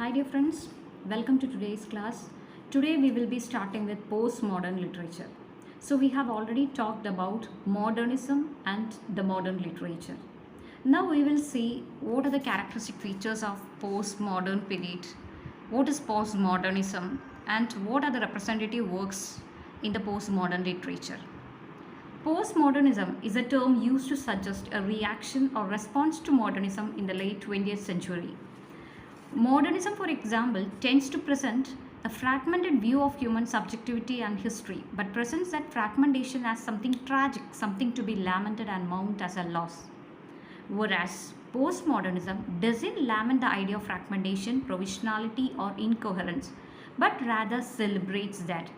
Hi dear friends, welcome to today's class. Today we will be starting with postmodern literature. So we have already talked about modernism and the modern literature. Now we will see what are the characteristic features of postmodern period, what is postmodernism, and what are the representative works in the postmodern literature. Postmodernism is a term used to suggest a reaction or response to modernism in the late 20th century. Modernism, for example, tends to present a fragmented view of human subjectivity and history, but presents that fragmentation as something tragic, something to be lamented and mourned as a loss. Whereas postmodernism doesn't lament the idea of fragmentation, provisionality, or incoherence, but rather celebrates that.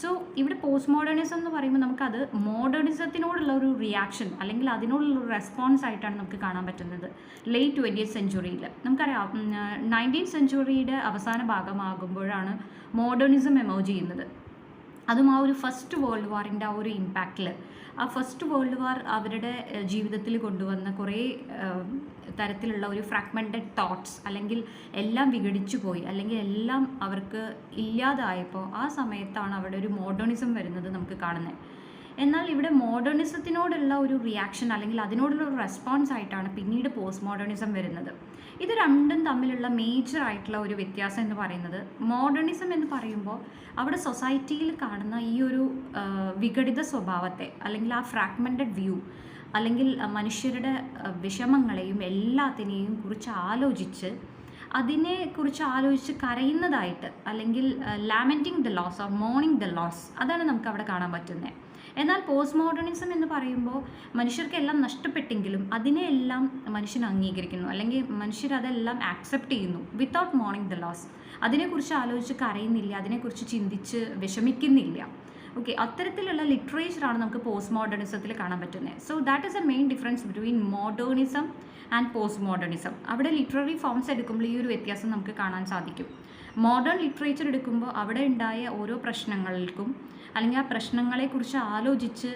So ഇവിടെ post modernism എന്ന് പറയുമ്പോൾ നമുക്കത് മോഡേണിസത്തിനോടുള്ള ഒരു reaction അല്ലെങ്കിൽ അതിനോടുള്ള ഒരു response ആയിട്ടാണ് നമുക്ക് കാണാൻ പറ്റുന്നത് ലേറ്റ് 20th സെഞ്ച്വറിയിൽ. നമുക്കറിയാം 19th സെഞ്ച്വറിയുടെ അവസാന ഭാഗമാകുമ്പോഴാണ് മോഡേണിസം എമേർജ് ചെയ്യുന്നത്. അതും ആ ഒരു ഫസ്റ്റ് വേൾഡ് വാറിൻ്റെ ആ ഒരു ഇമ്പാക്റ്റിൽ ആ ഫസ്റ്റ് വേൾഡ് വാർ അവരുടെ ജീവിതത്തിൽ കൊണ്ടുവന്ന കുറേ തരത്തിലുള്ള ഒരു ഫ്രാഗ്മെൻറ്റഡ് തോട്ട്സ് അല്ലെങ്കിൽ എല്ലാം വിഘടിച്ചു പോയി അല്ലെങ്കിൽ എല്ലാം അവർക്ക് ഇല്ലാതായപ്പോൾ ആ സമയത്താണ് അവിടെ ഒരു മോഡേണിസം വരുന്നത് നമുക്ക് കാണുന്നത്. എന്നാൽ ഇവിടെ മോഡേണിസത്തിനോടുള്ള ഒരു റിയാക്ഷൻ അല്ലെങ്കിൽ അതിനോടുള്ള ഒരു റെസ്പോൺസ് ആയിട്ടാണ് പിന്നീട് പോസ്റ്റ് മോഡേണിസം വരുന്നത്. ഇത് രണ്ടും തമ്മിലുള്ള മേജർ ആയിട്ടുള്ള ഒരു വ്യത്യാസം എന്ന് പറയുന്നത് മോഡേണിസം എന്ന് പറയുമ്പോൾ അവിടെ സൊസൈറ്റിയിൽ കാണുന്ന ഈ ഒരു വിഘടിത സ്വഭാവത്തെ അല്ലെങ്കിൽ ആ ഫ്രാഗ്മെൻറ്റഡ് വ്യൂ അല്ലെങ്കിൽ മനുഷ്യരുടെ വിഷമങ്ങളെയും എല്ലാത്തിനെയും കുറിച്ച് ആലോചിച്ച് കരയുന്നതായിട്ട് അല്ലെങ്കിൽ lamenting the loss or mourning the loss അതാണ് നമുക്ക് അവിടെ കാണാൻ പറ്റുന്നത്. എന്നാൽ പോസ്റ്റ് മോഡേണിസം എന്ന് പറയുമ്പോൾ മനുഷ്യർക്കെല്ലാം നഷ്ടപ്പെട്ടെങ്കിലും അതിനെയെല്ലാം മനുഷ്യൻ അംഗീകരിക്കുന്നു അല്ലെങ്കിൽ മനുഷ്യരതെല്ലാം ആക്സെപ്റ്റ് ചെയ്യുന്നു വിത്തൗട്ട് മോർണിംഗ് ദ ലോസ്. അതിനെക്കുറിച്ച് ആലോചിച്ച് കരയുന്നില്ല, അതിനെക്കുറിച്ച് ചിന്തിച്ച് വിഷമിക്കുന്നില്ല. ഓക്കെ, അത്തരത്തിലുള്ള ലിറ്ററേച്ചറാണ് നമുക്ക് പോസ്റ്റ് മോഡേണിസത്തിൽ കാണാൻ പറ്റുന്നത്. So that is A main difference between modernism and post modernism. അവിടെ ലിറ്റററി ഫോംസ് എടുക്കുമ്പോൾ ഈ ഒരു വ്യത്യാസം നമുക്ക് കാണാൻ സാധിക്കും. മോഡേൺ ലിറ്ററേച്ചർ എടുക്കുമ്പോൾ അവിടെ ഉണ്ടായ ഓരോ പ്രശ്നങ്ങൾക്കും അല്ലെങ്കിൽ ആ പ്രശ്നങ്ങളെക്കുറിച്ച് ആലോചിച്ച്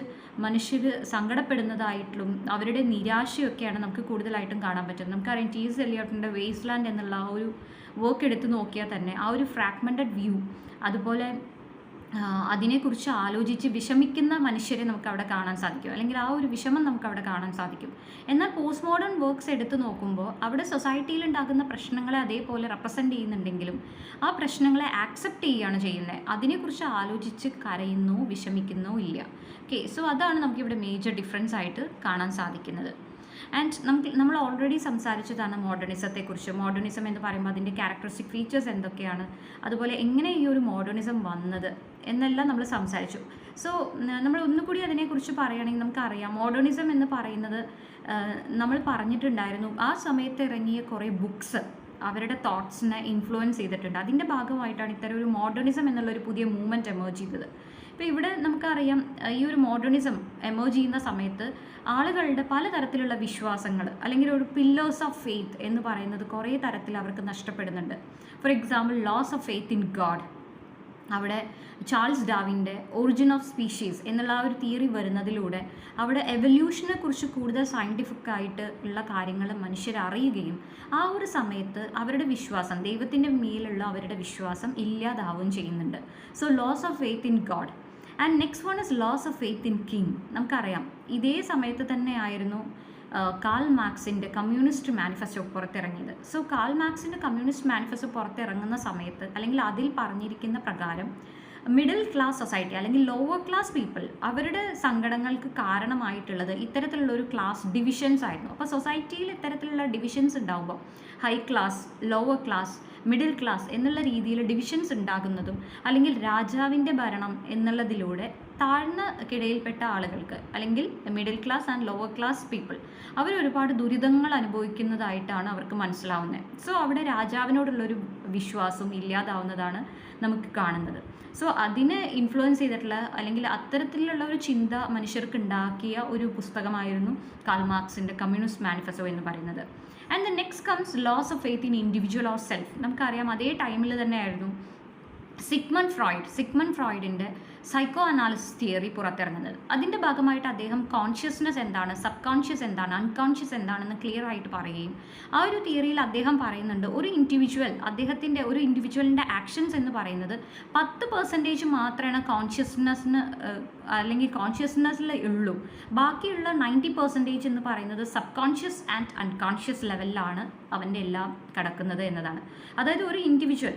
മനുഷ്യർ സങ്കടപ്പെടുന്നതായിട്ടും അവരുടെ നിരാശയൊക്കെയാണ് നമുക്ക് കൂടുതലായിട്ടും കാണാൻ പറ്റുന്നത്. നമുക്കറിയാം T.S. എലിയോട്ടിൻ്റെ വേസ്റ്റ് ലാൻഡ് എന്നുള്ള ആ ഒരു വർക്ക് എടുത്ത് നോക്കിയാൽ തന്നെ ആ ഒരു ഫ്രാഗ്മെൻറ്റഡ് വ്യൂ അതുപോലെ അതിനെക്കുറിച്ച് ആലോചിച്ച് വിഷമിക്കുന്ന മനുഷ്യരെ നമുക്ക് അവിടെ കാണാൻ സാധിക്കും അല്ലെങ്കിൽ ആ ഒരു വിഷമം നമുക്ക് അവിടെ കാണാൻ സാധിക്കും. എന്നാൽ പോസ്റ്റ് മോഡേൺ വർക്ക്സ് എടുത്ത് നോക്കുമ്പോൾ അവിടെ സൊസൈറ്റിയിൽ ഉണ്ടാകുന്ന പ്രശ്നങ്ങളെ അതേപോലെ റെപ്രസെൻ്റ് ചെയ്യുന്നുണ്ടെങ്കിലും ആ പ്രശ്നങ്ങളെ ആക്സെപ്റ്റ് ചെയ്യുകയാണ് ചെയ്യുന്നത്. അതിനെക്കുറിച്ച് ആലോചിച്ച് കരയുന്നോ വിഷമിക്കുന്നോ ഇല്ല. ഓക്കെ, സോ അതാണ് നമുക്കിവിടെ മേജർ ഡിഫറൻസ് ആയിട്ട് കാണാൻ സാധിക്കുന്നത്. ആൻഡ് നമ്മൾ ഓൾറെഡി സംസാരിച്ചതാണ് മോഡേണിസത്തെക്കുറിച്ച്. മോഡേണിസം എന്ന് പറയുമ്പോൾ അതിൻ്റെ ക്യാരക്ടറിസ്റ്റിക് ഫീച്ചേഴ്സ് എന്തൊക്കെയാണ്, അതുപോലെ എങ്ങനെ ഈ ഒരു മോഡേണിസം വന്നത് എന്നെല്ലാം നമ്മൾ സംസാരിച്ചു. സോ നമ്മൾ ഒന്നുകൂടി അതിനെക്കുറിച്ച് പറയുകയാണെങ്കിൽ നമുക്കറിയാം മോഡേണിസം എന്ന് പറയുന്നത് നമ്മൾ പറഞ്ഞിട്ടുണ്ടായിരുന്നു ആ സമയത്ത് ഇറങ്ങിയ കുറേ ബുക്സ് അവരുടെ തോട്ട്സിനെ ഇൻഫ്ലുവൻസ് ചെയ്തിട്ടുണ്ട്. അതിൻ്റെ ഭാഗമായിട്ടാണ് ഇത്തരം ഒരു മോഡേണിസം എന്നുള്ളൊരു പുതിയ മൂവ്മെൻറ്റ് എമേർജ് ചെയ്തത്. ഇപ്പോൾ ഇവിടെ നമുക്കറിയാം ഈ ഒരു മോഡേണിസം എമേർജ് ചെയ്യുന്ന സമയത്ത് ആളുകളുടെ പലതരത്തിലുള്ള വിശ്വാസങ്ങൾ അല്ലെങ്കിൽ ഒരു പില്ലേഴ്സ് ഓഫ് ഫെയ്ത്ത് എന്ന് പറയുന്നത് കുറേ തരത്തിൽ അവർക്ക് നഷ്ടപ്പെടുന്നുണ്ട്. For example loss of faith in God. അവിടെ ചാൾസ് ഡാർവിൻ്റെ ഒറിജിൻ ഓഫ് സ്പീഷീസ് എന്നുള്ള ആ ഒരു തിയറി വരുന്നതിലൂടെ അവിടെ എവല്യൂഷനെ കുറിച്ച് കൂടുതൽ സയൻറ്റിഫിക് ആയിട്ട് ഉള്ള കാര്യങ്ങൾ മനുഷ്യർ അറിയുകയും ആ ഒരു സമയത്ത് അവരുടെ വിശ്വാസം ദൈവത്തിൻ്റെ മേലുള്ള അവരുടെ വിശ്വാസം ഇല്ലാതാവുകയും ചെയ്യുന്നുണ്ട്. So loss of faith in god. And next one is loss of faith in king. നമുക്കറിയാം ഇതേ സമയത്ത് തന്നെ ആയിരുന്നു കാൾ മാർക്സിൻ്റെ കമ്മ്യൂണിസ്റ്റ് മാനിഫെസ്റ്റോ പുറത്തിറങ്ങിയത്. സോ കാൾ മാർക്സിൻ്റെ കമ്മ്യൂണിസ്റ്റ് മാനിഫെസ്റ്റോ പുറത്തിറങ്ങുന്ന സമയത്ത് അല്ലെങ്കിൽ അതിൽ പറഞ്ഞിരിക്കുന്ന പ്രകാരം മിഡിൽ ക്ലാസ് സൊസൈറ്റി അല്ലെങ്കിൽ ലോവർ ക്ലാസ് പീപ്പിൾ അവരുടെ സങ്കടങ്ങൾക്ക് കാരണമായിട്ടുള്ളത് ഇത്തരത്തിലുള്ള ഒരു ക്ലാസ് ഡിവിഷൻസ് ആയിരുന്നു. അപ്പോൾ സൊസൈറ്റിയിൽ ഇത്തരത്തിലുള്ള ഡിവിഷൻസ് ഉണ്ടാകുമ്പോൾ high class, lower class, middle class എന്നുള്ള രീതിയിൽ ഡിവിഷൻസ് ഉണ്ടാകുന്നതും അല്ലെങ്കിൽ രാജാവിൻ്റെ ഭരണം എന്നുള്ളതിലൂടെ താഴ്ന്ന കിടയിൽപ്പെട്ട ആളുകൾക്ക് അല്ലെങ്കിൽ middle class and lower class people അവർ ഒരുപാട് ദുരിതങ്ങൾ അനുഭവിക്കുന്നതായിട്ടാണ് അവർക്ക് മനസ്സിലാവുന്നത്. സോ അവിടെ രാജാവിനോടുള്ളൊരു വിശ്വാസം ഇല്ലാതാവുന്നതാണ് നമുക്ക് കാണുന്നത്. സോ അതിനെ ഇൻഫ്ലുവൻസ് ചെയ്തിട്ടുള്ള അല്ലെങ്കിൽ അത്തരത്തിലുള്ള ഒരു ചിന്ത മനുഷ്യർക്ക് ഉണ്ടാക്കിയ ഒരു പുസ്തകമായിരുന്നു കാൾ മാർക്സിൻ്റെ കമ്മ്യൂണിസ്റ്റ് മാനിഫെസ്റ്റോ എന്ന് പറയുന്നത്. And the next comes loss of faith in individual or self. നമുക്കറിയാം അതേ ടൈമിൽ തന്നെയായിരുന്നു സിഗ്മണ്ട് ഫ്രോയിഡിൻ്റെ സൈക്കോ അനാലിസിസ് തിയറി പുറത്തിറങ്ങുന്നത്. അതിൻ്റെ ഭാഗമായിട്ട് അദ്ദേഹം കോൺഷ്യസ്നെസ് എന്താണ്, സബ് കോൺഷ്യസ് എന്താണ്, അൺകോൺഷ്യസ് എന്താണെന്ന് ക്ലിയർ ആയിട്ട് പറയുകയും ആ ഒരു തിയറിയിൽ അദ്ദേഹം പറയുന്നുണ്ട് ഒരു ഇൻഡിവിജ്വലിൻ്റെ ആക്ഷൻസ് എന്ന് പറയുന്നത് 10% മാത്രമാണ് കോൺഷ്യസ്നെസ്സിന് അല്ലെങ്കിൽ കോൺഷ്യസ്നെസ്സിൽ ഉള്ളൂ. ബാക്കിയുള്ള 90% എന്ന് പറയുന്നത് സബ് കോൺഷ്യസ് ആൻഡ് അൺകോൺഷ്യസ് ലെവലിലാണ് അവൻ്റെ എല്ലാം കിടക്കുന്നത് എന്നതാണ്. അതായത് ഒരു ഇൻഡിവിജ്വൽ,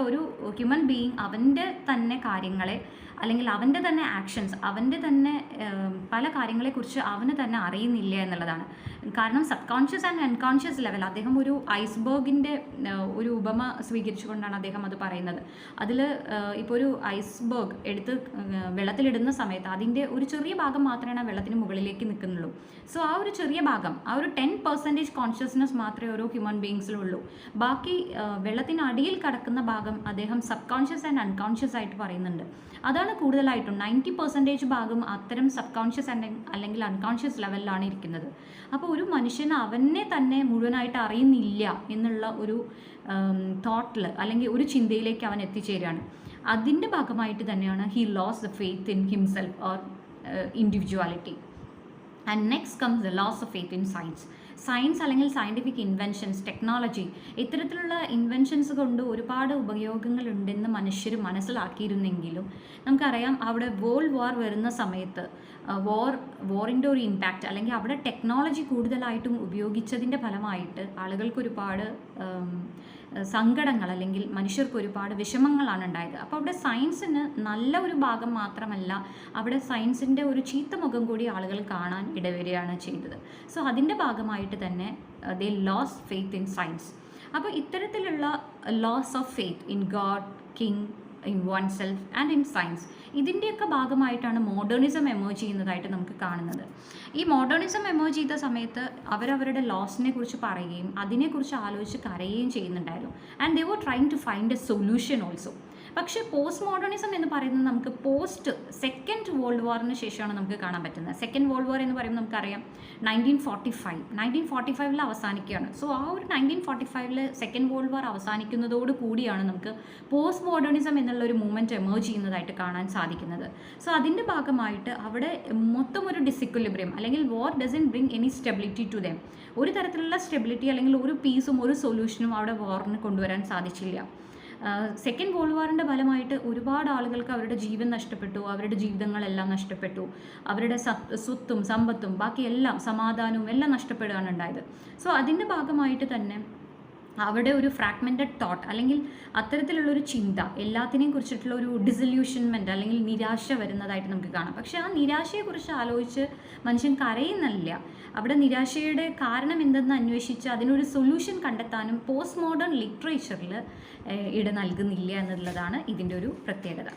ഒരു ഹ്യൂമൻ ബീയിങ് അവൻ്റെ തന്നെ കാര്യങ്ങളെ അല്ലെങ്കിൽ അവൻ്റെ തന്നെ ആക്ഷൻസ്, അവൻ്റെ തന്നെ പല കാര്യങ്ങളെക്കുറിച്ച് അവന് തന്നെ അറിയുന്നില്ല എന്നുള്ളതാണ്. കാരണം sub conscious and unconscious level, അദ്ദേഹം ഒരു ഐസ്ബർഗിൻ്റെ ഒരു ഉപമ സ്വീകരിച്ചുകൊണ്ടാണ് അദ്ദേഹം അത് പറയുന്നത്. അതിൽ ഇപ്പോൾ ഒരു ഐസ്ബർഗ് എടുത്ത് വെള്ളത്തിലിടുന്ന സമയത്ത് അതിൻ്റെ ഒരു ചെറിയ ഭാഗം മാത്രമേ ആ വെള്ളത്തിന് മുകളിലേക്ക് നിൽക്കുന്നുള്ളൂ. സോ ആ ഒരു ചെറിയ ഭാഗം, ആ ഒരു 10% കോൺഷ്യസ്നെസ് മാത്രമേ ഓരോ ഹ്യൂമൻ ബീയിങ്സിലുള്ളൂ. ബാക്കി വെള്ളത്തിനടിയിൽ കിടക്കുന്ന ഭാഗം അദ്ദേഹം സബ് കോൺഷ്യസ് ആൻഡ് അൺകോൺഷ്യസ് ആയിട്ട് പറയുന്നുണ്ട്. അതാണ് കൂടുതലായിട്ടും 90% ഭാഗം അത്തരം സബ് കോൺഷ്യസ് അല്ലെങ്കിൽ അൺകോൺഷ്യസ് ലെവലിലാണ് ഇരിക്കുന്നത്. അപ്പോൾ ഒരു മനുഷ്യൻ അവനെ തന്നെ മുഴുവനായിട്ട് അറിയുന്നില്ല എന്നുള്ള ഒരു തോട്ടിൽ അല്ലെങ്കിൽ ഒരു ചിന്തയിലേക്ക് അവൻ എത്തിച്ചേരുകയാണ്. അതിൻ്റെ ഭാഗമായിട്ട് തന്നെയാണ് he loses the faith in himself or individuality. And next comes the loss of faith in science അല്ലെങ്കിൽ സയൻറ്റിഫിക് ഇൻവെൻഷൻസ്, ടെക്നോളജി. ഇത്തരത്തിലുള്ള ഇൻവെൻഷൻസ് കൊണ്ട് ഒരുപാട് ഉപയോഗങ്ങളുണ്ടെന്ന് മനുഷ്യർ മനസ്സിലാക്കിയിരുന്നെങ്കിലും നമുക്കറിയാം അവിടെ വേൾഡ് വാർ വരുന്ന സമയത്ത് വാറിൻ്റെ ഒരു ഇമ്പാക്റ്റ് അല്ലെങ്കിൽ അവിടെ ടെക്നോളജി കൂടുതലായിട്ടും ഉപയോഗിച്ചതിൻ്റെ ഫലമായിട്ട് ആളുകൾക്ക് ഒരുപാട് സങ്കടങ്ങൾ അല്ലെങ്കിൽ മനുഷ്യർക്ക് ഒരുപാട് വിഷമങ്ങളാണ് ഉണ്ടായത്. അപ്പോൾ അവിടെ സയൻസിന് നല്ല ഒരു ഭാഗം മാത്രമല്ല, അവിടെ സയൻസിൻ്റെ ഒരു ചീത്ത മുഖം കൂടി ആളുകൾ കാണാൻ ഇടവരികയാണ് ചെയ്തത്. സോ അതിൻ്റെ ഭാഗമായിട്ട് തന്നെ they lose faith in science. അപ്പോൾ ഇത്തരത്തിലുള്ള loss of faith in god, king, in one self and in science, ഇതിൻ്റെയൊക്കെ ഭാഗമായിട്ടാണ് മോഡേണിസം എമേർജ് ചെയ്യുന്നതായിട്ട് നമുക്ക് കാണുന്നത്. ഈ മോഡേണിസം എമേർജ് ചെയ്ത സമയത്ത് അവരവരുടെ ലോസിനെ കുറിച്ച് പറയുകയും അതിനെക്കുറിച്ച് ആലോചിച്ച് കരയുകയും ചെയ്യുന്നുണ്ടായിരുന്നു. And they were trying to find a solution also. പക്ഷേ പോസ്റ്റ് മോഡേണിസം എന്ന് പറയുന്നത് നമുക്ക് സെക്കൻഡ് വേൾഡ് വാറിന് ശേഷമാണ് നമുക്ക് കാണാൻ പറ്റുന്നത്. സെക്കൻഡ് വേൾഡ് വാർ എന്ന് പറയുമ്പോൾ നമുക്കറിയാം 1945 അവസാനിക്കുകയാണ്. സോ ആ ഒരു 1945 സെക്കൻഡ് വേൾഡ് വാർ അവസാനിക്കുന്നതോട് കൂടിയാണ് നമുക്ക് പോസ്റ്റ് മോഡേണിസം എന്നുള്ളൊരു മൂവ്മെൻറ്റ് എമേർജ് ചെയ്യുന്നതായിട്ട് കാണാൻ സാധിക്കുന്നത്. സോ അതിൻ്റെ ഭാഗമായിട്ട് അവിടെ മൊത്തം ഒരു ഡിസിക്വിലിബ്രിയം അല്ലെങ്കിൽ war doesn't bring any stability to them. ഒരു തരത്തിലുള്ള സ്റ്റെബിലിറ്റി അല്ലെങ്കിൽ ഒരു പീസും ഒരു സൊല്യൂഷനും അവിടെ വാറിന് കൊണ്ടുവരാൻ സാധിച്ചില്ല. സെക്കൻഡ് വേൾഡ് വാറിൻ്റെ ഫലമായിട്ട് ഒരുപാട് ആളുകൾക്ക് അവരുടെ ജീവൻ നഷ്ടപ്പെട്ടു, അവരുടെ ജീവിതങ്ങളെല്ലാം നഷ്ടപ്പെട്ടു, അവരുടെ സ്വത്തും സമ്പത്തും ബാക്കിയെല്ലാം സമാധാനവും എല്ലാം നഷ്ടപ്പെടുകയാണ് ഉണ്ടായത്. സോ അതിൻ്റെ ഭാഗമായിട്ട് തന്നെ അവിടെ ഒരു ഫ്രാഗ്മെൻറ്റഡ് തോട്ട് അല്ലെങ്കിൽ അത്തരത്തിലുള്ളൊരു ചിന്ത, എല്ലാത്തിനെയും കുറിച്ചിട്ടുള്ള ഒരു ഡിസല്യൂഷൻമെൻറ്റ് അല്ലെങ്കിൽ നിരാശ വരുന്നതായിട്ട് നമുക്ക് കാണാം. പക്ഷേ ആ നിരാശയെക്കുറിച്ച് ആലോചിച്ച് മനുഷ്യൻ കരയുന്നില്ല. അവിടെ നിരാശയുടെ കാരണം എന്തെന്ന് അന്വേഷിച്ച് അതിനൊരു സൊല്യൂഷൻ കണ്ടെത്താനും പോസ്റ്റ് മോഡേൺ ലിറ്ററേച്ചറിൽ ഇട നൽകുന്നില്ല എന്നുള്ളതാണ് ഇതിൻ്റെ ഒരു പ്രത്യേകത.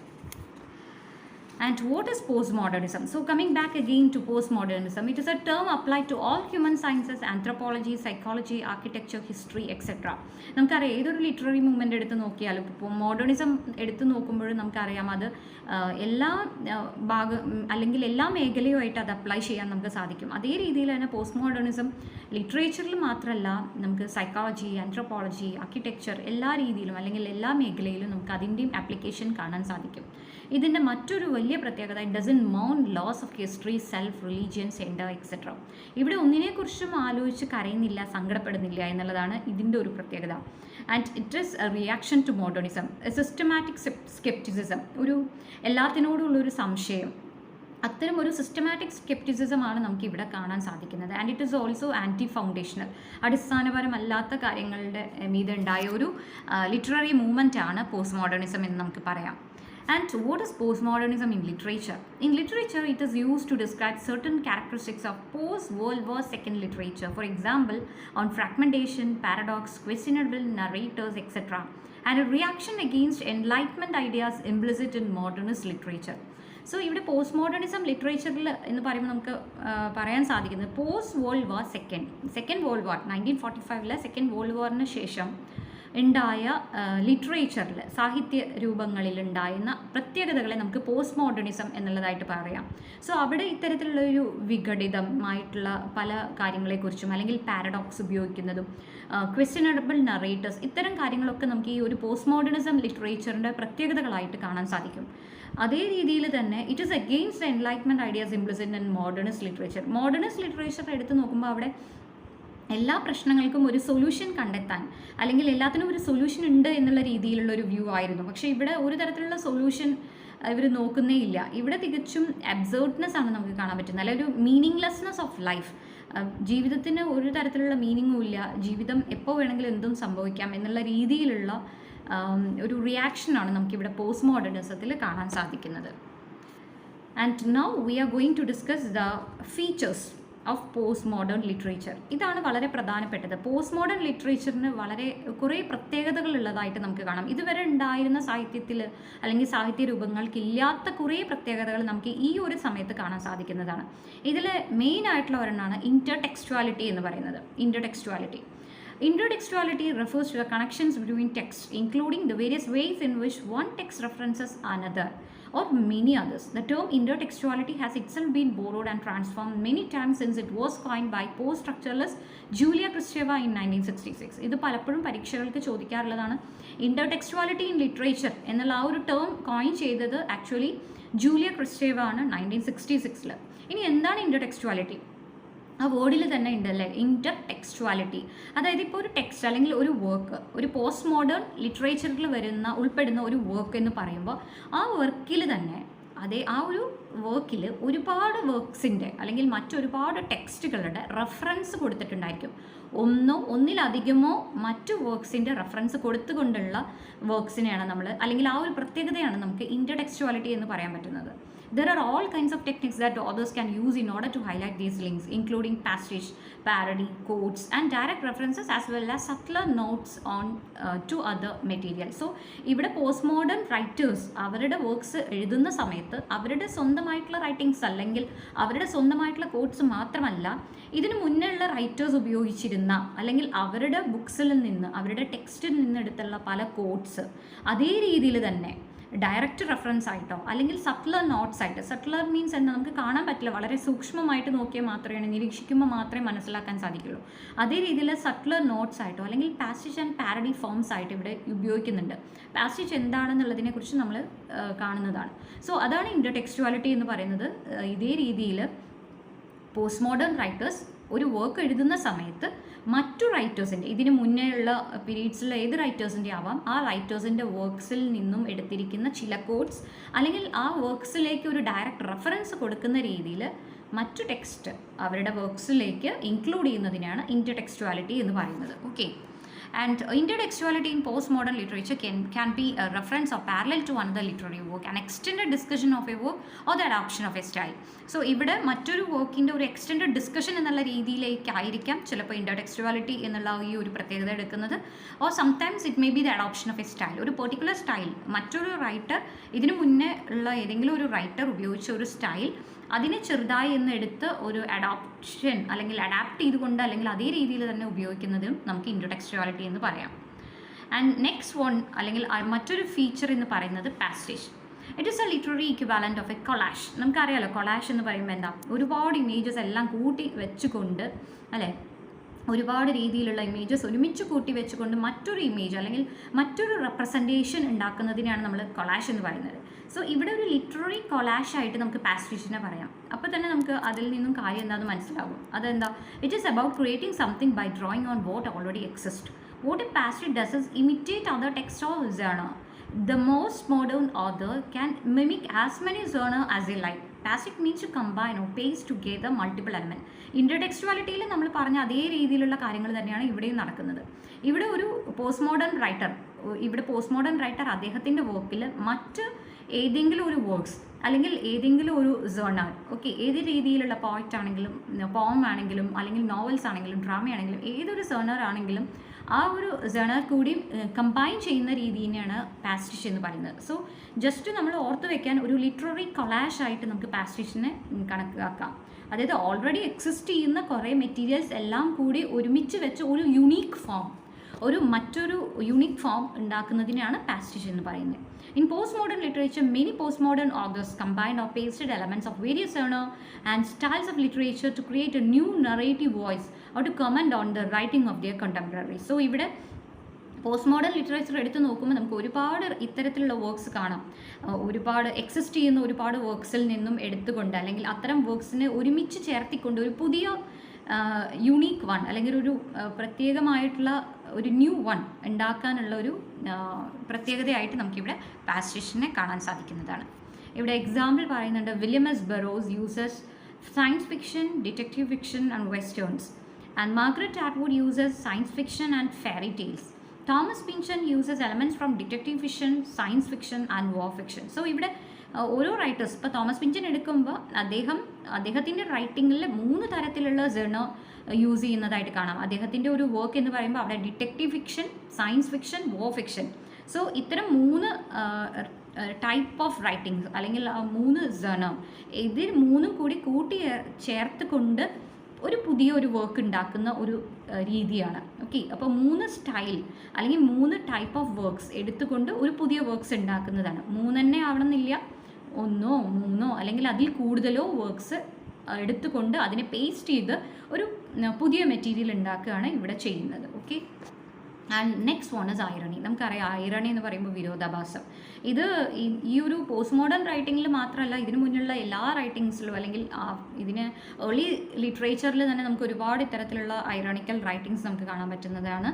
And what is postmodernism? So coming back again to postmodernism, it is a term applied to all human sciences, anthropology, psychology, architecture, history, etc. നമുക്കറിയാം ഏതൊരു ലിറ്റററി മൂവ്മെൻ്റ് എടുത്ത് നോക്കിയാലും ഇപ്പോൾ മോഡേണിസം എടുത്ത് നോക്കുമ്പോഴും നമുക്കറിയാം അത് എല്ലാ അല്ലെങ്കിൽ എല്ലാ മേഖലയുമായിട്ട് അത് അപ്ലൈ ചെയ്യാൻ നമുക്ക് സാധിക്കും. അതേ രീതിയിൽ തന്നെ പോസ്റ്റ് മോഡേണിസം ലിറ്ററേച്ചറിൽ മാത്രമല്ല നമുക്ക് സൈക്കോളജി, ആന്ത്രോപോളജി, ആർക്കിടെക്ചർ എല്ലാ രീതിയിലും അല്ലെങ്കിൽ എല്ലാ മേഖലയിലും നമുക്ക് അതിൻ്റെയും ആപ്ലിക്കേഷൻ കാണാൻ സാധിക്കും. ഇതിൻ്റെ മറ്റൊരു വലിയ പ്രത്യേകത ഇറ്റ് ഡസൻ മൗണ്ട് loss of history, self, religion, gender etcetera. ഇവിടെ ഒന്നിനെക്കുറിച്ചും ആലോചിച്ച് കരയുന്നില്ല, സങ്കടപ്പെടുന്നില്ല എന്നുള്ളതാണ് ഇതിൻ്റെ ഒരു പ്രത്യേകത. And it is a reaction to modernism, a systematic scepticism, ഒരു എല്ലാത്തിനോടുള്ളൊരു സംശയം, അത്തരം ഒരു സിസ്റ്റമാറ്റിക് സ്കെപ്റ്റിസിസമാണ് നമുക്ക് ഇവിടെ കാണാൻ സാധിക്കുന്നത്. And it is also anti foundational, അടിസ്ഥാനപരമല്ലാത്ത കാര്യങ്ങളുടെ മീതെ ഉണ്ടായ ഒരു ലിറ്റററി മൂവ്മെൻ്റ് ആണ് പോസ്റ്റ് മോഡേണിസം എന്ന് നമുക്ക് പറയാം. And what is postmodernism in literature? In literature, it is used to describe certain characteristics of post-World War II literature. For example, on fragmentation, paradox, questionable narrators, etc. And a reaction against Enlightenment ideas implicit in modernist literature. So ഇവിടെ post modernism ലിറ്ററേച്ചറിൽ എന്ന് പറയുമ്പോൾ നമുക്ക് പറയാൻ സാധിക്കുന്നത് second world war 1945 second world വാറിന് ശേഷം ഉണ്ടായ ലിറ്ററേച്ചറിൽ സാഹിത്യ രൂപങ്ങളിൽ ഉണ്ടായിരുന്ന പ്രത്യേകതകളെ നമുക്ക് പോസ്റ്റ് മോഡേണിസം എന്നുള്ളതായിട്ട് പറയാം. സോ അവിടെ ഇത്തരത്തിലുള്ള ഒരു വിഘടിതമായിട്ടുള്ള പല കാര്യങ്ങളെക്കുറിച്ചും അല്ലെങ്കിൽ പാരഡോക്സ് ഉപയോഗിക്കുന്നതും ക്വസ്റ്റ്യനബിൾ നറേറ്റേഴ്സ് ഇത്തരം കാര്യങ്ങളൊക്കെ നമുക്ക് ഈ ഒരു പോസ്റ്റ് മോഡേണിസം ലിറ്ററേച്ചറിൻ്റെ പ്രത്യേകതകളായിട്ട് കാണാൻ സാധിക്കും. അതേ രീതിയിൽ തന്നെ it is against enlightenment ideas implicit in modernist literature. Modernist literature എടുത്ത് നോക്കുമ്പോൾ അവിടെ എല്ലാ പ്രശ്നങ്ങൾക്കും ഒരു സൊല്യൂഷൻ കണ്ടെത്താൻ അല്ലെങ്കിൽ എല്ലാത്തിനും ഒരു സൊല്യൂഷൻ ഉണ്ട് എന്നുള്ള രീതിയിലുള്ള ഒരു വ്യൂ ആയിരുന്നു. പക്ഷേ ഇവിടെ ഒരു തരത്തിലുള്ള സൊല്യൂഷൻ ഇവർ നോക്കുന്നേ ഇല്ല. ഇവിടെ തികച്ചും അബ്സേർഡ്നെസ് ആണ് നമുക്ക് കാണാൻ പറ്റുന്നത്, അല്ലെങ്കിൽ ഒരു മീനിങ്ലെസ്നെസ് ഓഫ് ലൈഫ്. ജീവിതത്തിന് ഒരു തരത്തിലുള്ള മീനിങ്ങും ഇല്ല, ജീവിതം എപ്പോൾ വേണമെങ്കിലും എന്തും സംഭവിക്കാം എന്നുള്ള രീതിയിലുള്ള ഒരു റിയാക്ഷനാണ് നമുക്കിവിടെ പോസ്റ്റ് മോഡേണിസത്തിൽ കാണാൻ സാധിക്കുന്നത്. And now we are going to discuss the features of post modern literature. ഇതാണ് വളരെ പ്രധാനപ്പെട്ടത്. പോസ്റ്റ് മോഡേൺ ലിറ്ററേച്ചറിന് കുറേ പ്രത്യേകതകൾ ഉള്ളതായിട്ട് നമുക്ക് കാണാം. ഇതുവരെ ഉണ്ടായിരുന്ന സാഹിത്യത്തിൽ അല്ലെങ്കിൽ സാഹിത്യ രൂപങ്ങൾക്ക് ഇല്ലാത്ത കുറേ പ്രത്യേകതകൾ നമുക്ക് ഈ ഒരു സമയത്ത് കാണാൻ സാധിക്കുന്നതാണ്. ഇതിൽ മെയിൻ ആയിട്ടുള്ള ഒരെണ്ണമാണ് ഇന്റർടെക്സ്റ്റുവാലിറ്റി എന്ന് പറയുന്നത്. Intertextuality refers to the connections between texts, including the various ways in which one text references another or many others. The term intertextuality has itself been borrowed and transformed many times since it was coined by post-structuralist Julia Kristeva in 1966. ഇത് പലപ്പോഴും പരീക്ഷകൾക്ക് ചോദിക്കാറുള്ളതാണ്. ഇന്റർടെക്സ്റ്റുവാലിറ്റി in literature എന്നുള്ള ആ ഒരു term coin ചെയ്തത് actually Julia ക്രിസ്റ്റേവ ആണ് 1966. ഇനി എന്താണ് ഇന്റർടെക്സ്റ്റുവാലിറ്റി? ആ വേർഡിൽ തന്നെ ഉണ്ടല്ലേ ഇന്റർടെക്സ്റ്റുവാലിറ്റി. അതായത് ഇപ്പോൾ ഒരു ടെക്സ്റ്റ് അല്ലെങ്കിൽ ഒരു വർക്ക്, ഒരു പോസ്റ്റ് മോഡേൺ ലിറ്ററേച്ചറിൽ ഉൾപ്പെടുന്ന ഒരു വർക്ക് എന്ന് പറയുമ്പോൾ ആ വർക്കിൽ തന്നെ ആ ഒരു വർക്കിൽ ഒരുപാട് വർക്ക്സിൻ്റെ അല്ലെങ്കിൽ മറ്റൊരുപാട് ടെക്സ്റ്റുകളുടെ റെഫറൻസ് കൊടുത്തിട്ടുണ്ടായിരിക്കും. ഒന്നിലധികമോ മറ്റു വർക്ക്സിൻ്റെ റെഫറൻസ് കൊടുത്തുകൊണ്ടുള്ള വർക്ക്സിനെയാണ് നമ്മൾ, അല്ലെങ്കിൽ ആ ഒരു പ്രത്യേകതയാണ് നമുക്ക് ഇന്റർടെക്സ്റ്റുവാലിറ്റി എന്ന് പറയാൻ പറ്റുന്നത്. There are all kinds of techniques that authors can use in order to highlight these links, including passage, parody, quotes, and direct references, as well as subtler notes on to other material. So, ഇവിടെ post modern writers അവരുടെ works എഴുതുന്ന സമയത്ത് അവരുടെ സ്വന്തമായിട്ടുള്ള writings അല്ലെങ്കിൽ അവരുടെ സ്വന്തമായിട്ടുള്ള quotes മാത്രമല്ല, ഇതിനു മുന്നേ ഉള്ള റൈറ്റേഴ്സ് ഉപയോഗിച്ചിരുന്ന അല്ലെങ്കിൽ അവരുടെ ബുക്സിൽ നിന്ന് അവരുടെ ടെക്സ്റ്റിൽ നിന്നെടുത്തുള്ള പല കോട്ട്സ് അതേ രീതിയിൽ തന്നെ ഡയറക്റ്റ് റെഫറൻസ് ആയിട്ടോ അല്ലെങ്കിൽ സട്ട്ലർ നോട്ട്സ് ആയിട്ട്. സട്ട്ലർ മീൻസ് എന്താ നമുക്ക് കാണാൻ പറ്റില്ല, വളരെ സൂക്ഷ്മമായിട്ട് നോക്കിയാൽ മാത്രമേ, നിരീക്ഷിക്കുമ്പോൾ മാത്രമേ മനസ്സിലാക്കാൻ സാധിക്കുള്ളൂ. അതേ രീതിയിൽ സട്ട്ലർ നോട്ട്സ് ആയിട്ടോ അല്ലെങ്കിൽ പാസേജ് ആൻഡ് പാരഡി ഫോംസ് ആയിട്ട് ഇവിടെ ഉപയോഗിക്കുന്നുണ്ട്. പാസേജ് എന്താണെന്നുള്ളതിനെക്കുറിച്ച് നമ്മൾ കാണുന്നതാണ്. സോ അതാണ് ഇന്റർടെക്സ്റ്റുവാലിറ്റി എന്ന് പറയുന്നത്. ഇതേ രീതിയിൽ പോസ്റ്റ് മോഡേൺ റൈറ്റേഴ്സ് ഒരു വർക്ക് എഴുതുന്ന സമയത്ത് മറ്റു റൈറ്റേഴ്സിൻ്റെ, ഇതിന് മുന്നേ ഉള്ള പീരീഡ്സിലെ ഏത് റൈറ്റേഴ്സിൻ്റെ ആവാം, ആ റൈറ്റേഴ്സിൻ്റെ വർക്ക്സിൽ നിന്നും എടുത്തിരിക്കുന്ന ചില കോട്ട്സ് അല്ലെങ്കിൽ ആ വർക്ക്സിലേക്ക് ഒരു ഡയറക്റ്റ് റെഫറൻസ് കൊടുക്കുന്ന രീതിയിൽ മറ്റു ടെക്സ്റ്റ് അവരുടെ വർക്ക്സിലേക്ക് ഇൻക്ലൂഡ് ചെയ്യുന്നതിനാണ് ഇന്റർടെക്സ്റ്റുവാലിറ്റി എന്ന് പറയുന്നത്. Okay. And intertextuality in postmodern literature can be a reference or parallel to another literary work, an extended discussion of a work or the adoption of a style. So ഇവിടെ മറ്റൊരു വർക്കിൻ്റെ ഒരു extended discussion എന്നുള്ള രീതിയിലേക്കായിരിക്കാം ചിലപ്പോൾ ഇന്റർടെക്സ്റ്റുവാലിറ്റി എന്നുള്ള ഈ ഒരു പ്രത്യേകത എടുക്കുന്നത്. Or sometimes it may be the adoption of A style. ഒരു പെർട്ടിക്കുലർ സ്റ്റൈൽ മറ്റൊരു റൈറ്റർ, ഇതിനു മുന്നേ ഉള്ള ഏതെങ്കിലും ഒരു റൈറ്റർ ഉപയോഗിച്ച ഒരു സ്റ്റൈൽ അതിനെ ചെറുതായി എന്ന് എടുത്ത് ഒരു അഡോപ്ഷൻ അല്ലെങ്കിൽ അഡാപ്റ്റ് ചെയ്തുകൊണ്ട് അല്ലെങ്കിൽ അതേ രീതിയിൽ തന്നെ ഉപയോഗിക്കുന്നതും നമുക്ക് ഇന്റർടെക്സ്റ്റുവാലിറ്റി എന്ന് പറയാം. ആൻഡ് നെക്സ്റ്റ് വൺ അല്ലെങ്കിൽ മറ്റൊരു ഫീച്ചർ എന്ന് പറയുന്നത് passage. It is A literary equivalent of A collage. നമുക്കറിയാലോ കൊളാഷ് എന്ന് പറയുമ്പോൾ എന്താ, ഒരുപാട് ഇമേജസ് എല്ലാം കൂട്ടി വെച്ചുകൊണ്ട് അല്ലേ, ഒരുപാട് രീതിയിലുള്ള ഇമേജസ് ഒരുമിച്ച് കൂട്ടി വെച്ചുകൊണ്ട് മറ്റൊരു ഇമേജ് അല്ലെങ്കിൽ മറ്റൊരു റെപ്രസെൻറ്റേഷൻ ഉണ്ടാക്കുന്നതിനാണ് നമ്മൾ കൊളാഷ് എന്ന് പറയുന്നത്. സോ ഇവിടെ ഒരു ലിറ്റററി കൊളാഷ് ആയിട്ട് നമുക്ക് പാസേജിനെ പറയാം. അപ്പോൾ തന്നെ നമുക്ക് അതിൽ നിന്നും കാര്യം എന്താണെന്ന് മനസ്സിലാവും. അതെന്താ, it is about creating something by drawing on what already exist. What a passage does is imitate other text or genre. The most modern author can mimic as many genre as they like. Passage means to combine or paste together multiple elements. ഇന്റർടെക്സ്റ്റുവാലിറ്റിയിൽ നമ്മൾ പറഞ്ഞ അതേ രീതിയിലുള്ള കാര്യങ്ങൾ തന്നെയാണ് ഇവിടെയും നടക്കുന്നത്. ഇവിടെ ഒരു പോസ്റ്റ് മോഡേൺ റൈറ്റർ അദ്ദേഹത്തിൻ്റെ വർക്കിൽ മറ്റ് ഏതെങ്കിലും ഒരു വർക്ക്സ് അല്ലെങ്കിൽ ഏതെങ്കിലും ഒരു ജേണർ, ഓക്കെ, ഏത് രീതിയിലുള്ള പോയറ്റ് ആണെങ്കിലും പോം ആണെങ്കിലും അല്ലെങ്കിൽ നോവൽസ് ആണെങ്കിലും ഡ്രാമയാണെങ്കിലും ഏതൊരു ജേണർ ആണെങ്കിലും ആ ഒരു ജേണർ കൂടി കമ്പൈൻ ചെയ്യുന്ന രീതിയാണ് പാസേജ് എന്ന് പറയുന്നത്. സോ ജസ്റ്റ് നമ്മൾ ഓർത്ത് വെക്കാൻ ഒരു ലിറ്റററി കൊളാഷ് ആയിട്ട് നമുക്ക് പാസേജിനെ കണക്കാക്കാം. അതായത് ഓൾറെഡി എക്സിസ്റ്റ് ചെയ്യുന്ന കുറേ മെറ്റീരിയൽസ് എല്ലാം കൂടി ഒരുമിച്ച് വെച്ച് ഒരു യുണീക്ക് ഫോം, മറ്റൊരു യൂണിക് ഫോം ഉണ്ടാക്കുന്നതിനാണ് പാസ്റ്റിഷ് എന്ന് പറയുന്നത്. In postmodern literature, many postmodern authors combined or pasted elements of various genre and styles of literature to create a new narrative voice or to comment on the writing of their contemporaries. So ഇവിടെ post modern literature എടുത്ത് നോക്കുമ്പോൾ നമുക്ക് ഒരുപാട് ഇത്തരത്തിലുള്ള works കാണാം. ഒരുപാട് exist ചെയ്യുന്ന ഒരുപാട് വർക്ക്സിൽ നിന്നും എടുത്തുകൊണ്ട് അല്ലെങ്കിൽ അത്തരം വർക്ക്സിനെ ഒരുമിച്ച് ചേർത്തിക്കൊണ്ട് ഒരു പുതിയ യുണീക്ക് വൺ അല്ലെങ്കിൽ ഒരു പ്രത്യേകമായിട്ടുള്ള ഒരു ന്യൂ വൺ ഉണ്ടാക്കാനുള്ള ഒരു പ്രത്യേകതയായിട്ട് നമുക്കിവിടെ പാസ്റ്റിഷിനെ കാണാൻ സാധിക്കുന്നതാണ്. ഇവിടെ എക്സാമ്പിൾ പറയുന്നുണ്ട്, William S Burroughs uses science fiction, detective fiction and westerns, and Margaret Atwood uses science fiction and fairy tales. Thomas Pynchon uses elements from detective fiction, science fiction and war fiction. So ഇവിടെ ഓരോ writers, ഇപ്പോൾ Thomas പിഞ്ചൻ എടുക്കുമ്പോൾ അദ്ദേഹത്തിൻ്റെ റൈറ്റിങ്ങിൽ 3 തരത്തിലുള്ള genre use ചെയ്യുന്നതായിട്ട് കാണാം. അദ്ദേഹത്തിൻ്റെ ഒരു വർക്ക് എന്ന് പറയുമ്പോൾ അവിടെ ഡിറ്റക്റ്റീവ് ഫിക്ഷൻ, സയൻസ് ഫിക്ഷൻ, വാർ ഫിക്ഷൻ. സോ ഇത്തരം 3 ടൈപ്പ് ഓഫ് റൈറ്റിങ്സ് അല്ലെങ്കിൽ 3 ജേണർ, ഇതിൽ 3 കൂട്ടി ചേർത്ത് കൊണ്ട് ഒരു പുതിയ വർക്ക് ഉണ്ടാക്കുന്ന ഒരു രീതിയാണ്. ഓക്കെ, അപ്പോൾ 3 സ്റ്റൈൽ അല്ലെങ്കിൽ 3 ടൈപ്പ് ഓഫ് വർക്ക്സ് എടുത്തുകൊണ്ട് ഒരു പുതിയ വർക്ക്സ് ഉണ്ടാക്കുന്നതാണ്. 3 തന്നെ ആവണമെന്നില്ല, 1 3 അല്ലെങ്കിൽ അതിൽ കൂടുതലോ വർക്ക്സ് എടുത്തുകൊണ്ട് അതിനെ പേസ്റ്റ് ചെയ്ത് ഒരു പുതിയ മെറ്റീരിയൽ ഉണ്ടാക്കുകയാണ് ഇവിടെ ചെയ്യുന്നത്. Okay, and next one is irony. നമുക്കറിയാം ഐറണി എന്ന് പറയുമ്പോൾ വിരോധാഭാസം. ഇത് ഈ ഒരു പോസ്റ്റ് മോഡേൺ റൈറ്റിങ്ങിൽ മാത്രമല്ല, ഇതിനു മുന്നിലുള്ള എല്ലാ റൈറ്റിങ്സിലും അല്ലെങ്കിൽ ഇതിന് ഏർലി ലിറ്ററേച്ചറിൽ തന്നെ നമുക്ക് ഒരുപാട് ഇത്തരത്തിലുള്ള ഐറണിക്കൽ റൈറ്റിങ്സ് നമുക്ക് കാണാൻ പറ്റുന്നതാണ്.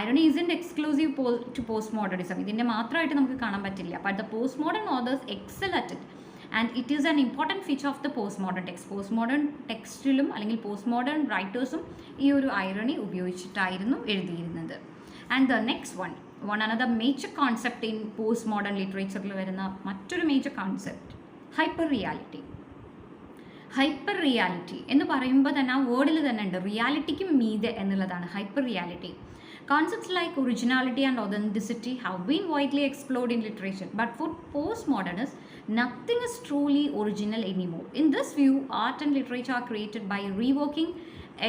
Irony is in exclusive to post modernism. ഇതിൻ്റെ മാത്രമായിട്ട് നമുക്ക് കാണാൻ പറ്റില്ല. But the post modern authors excel at it and it is an important feature of the post modern text. Post modern ടെക്സ്റ്റിലും അല്ലെങ്കിൽ പോസ്റ്റ് മോഡേൺ റൈറ്റേഴ്സും ഈ ഒരു ഐറണി ഉപയോഗിച്ചിട്ടായിരുന്നു എഴുതിയിരുന്നത്. And the next one another major concept in postmodern literature വരുന്ന മറ്റൊരു major concept hyper reality. Hyper reality എന്ന് പറയുമ്പോൾ തന്നെ ആ വേർഡിൽ തന്നെ ഉണ്ട്, റിയാലിറ്റിക്കും മീതെ എന്നുള്ളതാണ് hyper reality. Concepts like originality and authenticity have been widely explored in literature, but for postmodernists, nothing is truly original anymore. In this view, art and literature are created by reworking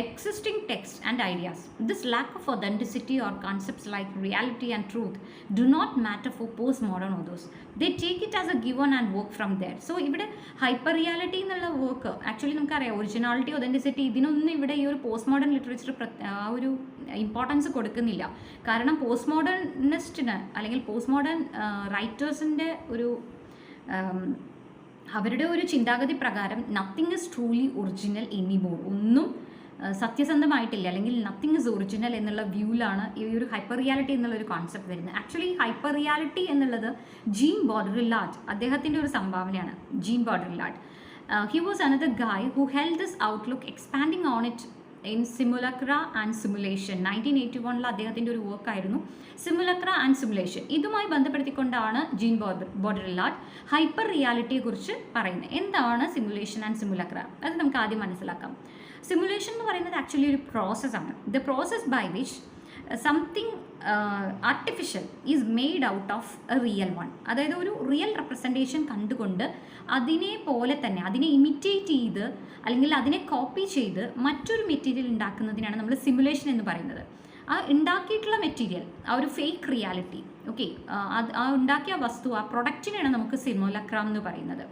existing texts and ideas. This lack of authenticity or concepts like reality and truth do not matter for postmodern authors. They take it as a given and work from there. So ഇവിടെ hyper reality എന്നുള്ള work actually നമുക്കറിയാം, originality authenticity ഇതിനൊന്നും ഇവിടെ ഈ ഒരു post modern literature ആ ഒരു importance കൊടുക്കുന്നില്ല. കാരണം പോസ്റ്റ് മോഡേണിസ്റ്റിന് അല്ലെങ്കിൽ പോസ്റ്റ് മോഡേൺ റൈറ്റേഴ്സിൻ്റെ അവരുടെ ഒരു ചിന്താഗതി പ്രകാരം nothing is truly original anymore, ഒന്നും സത്യസന്ധമായിട്ടില്ല അല്ലെങ്കിൽ നത്തിങ് ഇസ് ഒറിജിനൽ എന്നുള്ള വ്യൂവിലാണ് ഈ ഒരു ഹൈപ്പർ റിയാലിറ്റി എന്നുള്ളൊരു കോൺസെപ്റ്റ് വരുന്നത്. ആക്ച്വലി ഹൈപ്പർ റിയാലിറ്റി എന്നുള്ളത് ജീൻ ബോഡറിലാർഡ് അദ്ദേഹത്തിൻ്റെ ഒരു സംഭാവനയാണ്. Jean Baudrillard he was another guy who held this outlook expanding on it in Simulacra and Simulation. 1981 അദ്ദേഹത്തിൻ്റെ ഒരു വർക്കായിരുന്നു സിമുലക്ര ആൻഡ് സിമുലേഷൻ. ഇതുമായി ബന്ധപ്പെടുത്തിക്കൊണ്ടാണ് ജീൻ ബോഡറിലാർഡ് ഹൈപ്പർ റിയാലിറ്റിയെക്കുറിച്ച് പറയുന്നത്. എന്താണ് സിമുലേഷൻ ആൻഡ് സിമുലക്ര? അത് നമുക്ക് ആദ്യം മനസ്സിലാക്കാം. സിമുലേഷൻ എന്ന് പറയുന്നത് ആക്ച്വലി ഒരു പ്രോസസ്സാണ്. The process by which something artificial is made out of a real one. അതായത് ഒരു റിയൽ റെപ്രസെൻറ്റേഷൻ കണ്ടുകൊണ്ട് അതിനെ പോലെ തന്നെ അതിനെ ഇമിറ്റേറ്റ് ചെയ്ത് അല്ലെങ്കിൽ അതിനെ കോപ്പി ചെയ്ത് മറ്റൊരു മെറ്റീരിയൽ ഉണ്ടാക്കുന്നതിനാണ് നമ്മൾ സിമുലേഷൻ എന്ന് പറയുന്നത്. ആ ഉണ്ടാക്കിയിട്ടുള്ള മെറ്റീരിയൽ, ആ ഒരു ഫേക്ക് റിയാലിറ്റി, ഓക്കെ, ആ ഉണ്ടാക്കിയ വസ്തു, ആ പ്രൊഡക്റ്റിനെയാണ് നമുക്ക് സിമുലക്രം എന്ന് പറയുന്നത്.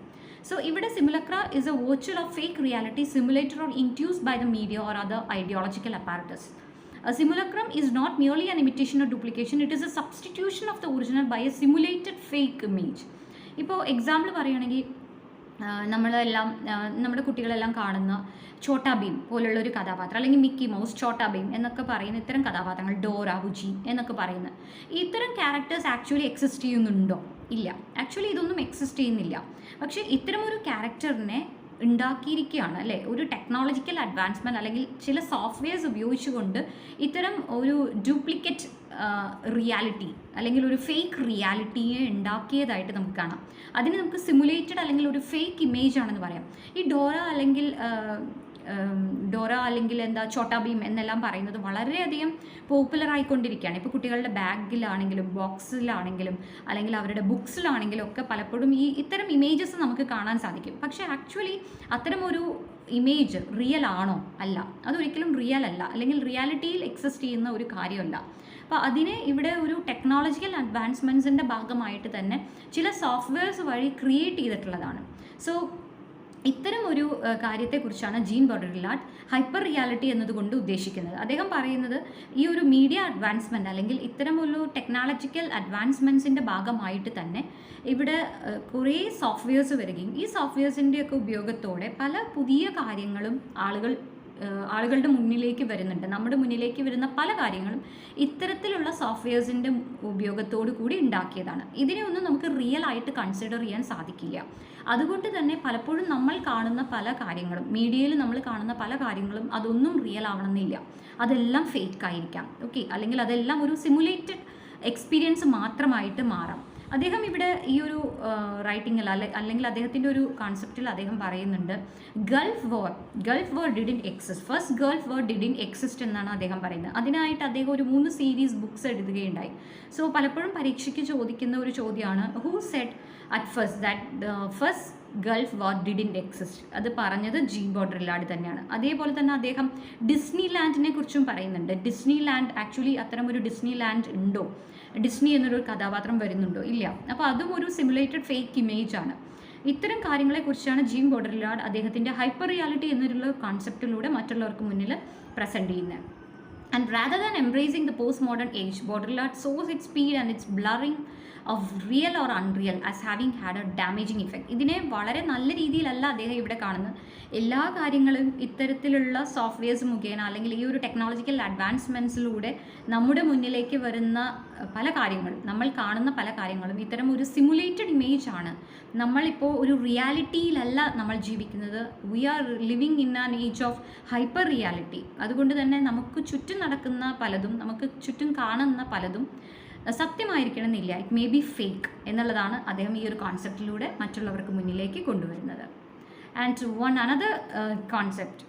So, ഇവിടെ simulacra is a virtual or fake reality simulated or induced by the media or other ideological apparatus. A simulacrum is not merely an imitation or duplication, it is a substitution of the original by a simulated fake image. ഇപ്പോൾ example പറയുകയാണെങ്കിൽ നമ്മളെല്ലാം നമ്മുടെ കുട്ടികളെല്ലാം കാണുന്ന ഛോട്ടാ ഭീം പോലുള്ളൊരു കഥാപാത്രം, അല്ലെങ്കിൽ Mickey mouse, Chhota Bhim എന്നൊക്കെ പറയുന്ന ഇത്തരം കഥാപാത്രങ്ങൾ, ഡോറ ബുജി എന്നൊക്കെ പറയുന്ന ഇത്തരം ക്യാരക്ടേഴ്സ് ആക്ച്വലി എക്സിസ്റ്റ് ചെയ്യുന്നുണ്ടോ? ഇല്ല, ആക്ച്വലി ഇതൊന്നും എക്സിസ്റ്റ് ചെയ്യുന്നില്ല. പക്ഷേ ഇത്തരമൊരു ക്യാരക്ടറിനെ ഉണ്ടാക്കിയിരിക്കുകയാണ് അല്ലേ, ഒരു ടെക്നോളജിക്കൽ അഡ്വാൻസ്മെൻറ്റ് അല്ലെങ്കിൽ ചില സോഫ്റ്റ്വെയർസ് ഉപയോഗിച്ചുകൊണ്ട് ഇത്തരം ഒരു ഡ്യൂപ്ലിക്കേറ്റ് റിയാലിറ്റി അല്ലെങ്കിൽ ഒരു ഫേക്ക് റിയാലിറ്റിയെ ഉണ്ടാക്കിയതായിട്ട് നമുക്ക് കാണാം. അതിന് നമുക്ക് സിമുലേറ്റഡ് അല്ലെങ്കിൽ ഒരു ഫേക്ക് ഇമേജ് ആണെന്ന് പറയാം. ഈ ഡോറ അല്ലെങ്കിൽ എന്താ ഛോട്ടാ ഭീം എന്നെല്ലാം പറയുന്നത് വളരെയധികം പോപ്പുലർ ആയിക്കൊണ്ടിരിക്കുകയാണ്. ഇപ്പോൾ കുട്ടികളുടെ ബാഗിലാണെങ്കിലും ബോക്സിലാണെങ്കിലും അല്ലെങ്കിൽ അവരുടെ ബുക്സിലാണെങ്കിലും ഒക്കെ പലപ്പോഴും ഇത്തരം ഇമേജസ് നമുക്ക് കാണാൻ സാധിക്കും. പക്ഷേ ആക്ച്വലി അത്തരമൊരു ഇമേജ് റിയൽ ആണോ? അല്ല, അതൊരിക്കലും റിയൽ അല്ല, അല്ലെങ്കിൽ റിയാലിറ്റിയിൽ എക്സിസ്റ്റ് ചെയ്യുന്ന ഒരു കാര്യമല്ല. അപ്പോൾ അതിനെ ഇവിടെ ഒരു ടെക്നോളജിക്കൽ അഡ്വാൻസ്മെൻറ്റ്സിൻ്റെ ഭാഗമായിട്ട് തന്നെ ചില സോഫ്റ്റ്വെയർസ് വഴി ക്രിയേറ്റ് ചെയ്തിട്ടുള്ളതാണ്. സോ ഇത്തരം ഒരു കാര്യത്തെക്കുറിച്ചാണ് ജീൻ ബോഡ്രിലാർഡ് ഹൈപ്പർ റിയാലിറ്റി എന്നതുകൊണ്ട് ഉദ്ദേശിക്കുന്നത്. അദ്ദേഹം പറയുന്നത് ഈ ഒരു മീഡിയ അഡ്വാൻസ്മെൻറ്റ് അല്ലെങ്കിൽ ഇത്തരം ഒരു ടെക്നോളജിക്കൽ അഡ്വാൻസ്മെൻറ്റ്സിൻ്റെ ഭാഗമായിട്ട് തന്നെ ഇവിടെ കുറേ സോഫ്റ്റ്വെയർസ് വരികയും ഈ സോഫ്റ്റ്വെയർസിൻ്റെയൊക്കെ ഉപയോഗത്തോടെ പല പുതിയ കാര്യങ്ങളും ആളുകളുടെ മുന്നിലേക്ക് വരുന്നുണ്ട്. നമ്മുടെ മുന്നിലേക്ക് വരുന്ന പല കാര്യങ്ങളും ഇത്തരത്തിലുള്ള സോഫ്റ്റ്വെയർസിൻ്റെ ഉപയോഗത്തോടു കൂടി ഉണ്ടാക്കിയതാണ്. ഇതിനെ ഒന്നും നമുക്ക് റിയൽ ആയിട്ട് കൺസിഡർ ചെയ്യാൻ സാധിക്കില്ല. അതുകൊണ്ട് തന്നെ പലപ്പോഴും നമ്മൾ കാണുന്ന പല കാര്യങ്ങളും, മീഡിയയിൽ നമ്മൾ കാണുന്ന പല കാര്യങ്ങളും അതൊന്നും റിയൽ ആവണമെന്നില്ല. അതെല്ലാം ഫേക്ക് ആയിരിക്കാം, ഓക്കെ, അല്ലെങ്കിൽ അതെല്ലാം ഒരു സിമുലേറ്റഡ് എക്സ്പീരിയൻസ് മാത്രമായിട്ട് മാറാം. അദ്ദേഹം ഇവിടെ ഈ ഒരു റൈറ്റിങ്ങിൽ അല്ലെങ്കിൽ അദ്ദേഹത്തിൻ്റെ ഒരു കോൺസെപ്റ്റിൽ അദ്ദേഹം പറയുന്നുണ്ട് Gulf war didn't exist, first Gulf war didn't exist എന്നാണ് അദ്ദേഹം പറയുന്നത്. അതിനായിട്ട് അദ്ദേഹം ഒരു 3 സീരീസ് ബുക്സ് എഴുതുകയുണ്ടായി. സോ പലപ്പോഴും പരീക്ഷയ്ക്ക് ചോദിക്കുന്ന ഒരു ചോദ്യമാണ് who said at first that first Gulf war didn't exist. അത് പറഞ്ഞത് ജീൻ ബോഡ്രിലാർഡ് തന്നെയാണ്. അതേപോലെ തന്നെ അദ്ദേഹം ഡിസ്നി ലാൻഡിനെ കുറിച്ചും പറയുന്നുണ്ട്. ഡിസ്നി ലാൻഡ് ആക്ച്വലി അത്തരമൊരു ഡിസ്നി ലാൻഡ് ഉണ്ടോ, ഡിസ്നി എന്നൊരു കഥാപാത്രം വരുന്നുണ്ടോ, ഇല്ല. അപ്പോൾ അതും ഒരു സിമുലേറ്റഡ് ഫേക്ക് ഇമേജ് ആണ്. ഇത്തരം കാര്യങ്ങളെക്കുറിച്ചാണ് ജീൻ ബോഡ്രിലാർഡ് അദ്ദേഹത്തിൻ്റെ ഹൈപ്പർ റിയാലിറ്റി എന്നുള്ള കോൺസെപ്റ്റിലൂടെ മറ്റുള്ളവർക്ക് മുന്നിൽ പ്രസൻറ്റ് ചെയ്യുന്നത്. And rather than embracing the post modern age, Baudrillard saw its speed and its blurring of real or unreal as having had a damaging effect. ഇതിനെ വളരെ നല്ല രീതിയിലല്ല അദ്ദേഹം ഇവിടെ കാണുന്നത്. എല്ലാ കാര്യങ്ങളും ഇത്തരത്തിലുള്ള സോഫ്റ്റ്വെയർസ് മുഖേന അല്ലെങ്കിൽ ഈ ഒരു ടെക്നോളജിക്കൽ അഡ്വാൻസ്മെൻറ്റ്സിലൂടെ നമ്മുടെ മുന്നിലേക്ക് വരുന്ന പല കാര്യങ്ങളും, നമ്മൾ കാണുന്ന പല കാര്യങ്ങളും ഇത്തരം ഒരു സിമുലേറ്റഡ് ഇമേജ് ആണ്. നമ്മളിപ്പോൾ ഒരു റിയാലിറ്റിയിലല്ല നമ്മൾ ജീവിക്കുന്നത്. We are living in an age of hyper reality. അതുകൊണ്ട് തന്നെ നമുക്ക് ചുറ്റും നടക്കുന്ന പലതും, നമുക്ക് ചുറ്റും കാണുന്ന പലതും സത്യമായിരിക്കണമെന്നില്ല. ഇറ്റ് മേ ബി ഫേക്ക് എന്നുള്ളതാണ് അദ്ദേഹം ഈ ഒരു കോൺസെപ്റ്റിലൂടെ മറ്റുള്ളവർക്ക് മുന്നിലേക്ക് കൊണ്ടുവരുന്നത്. And another concept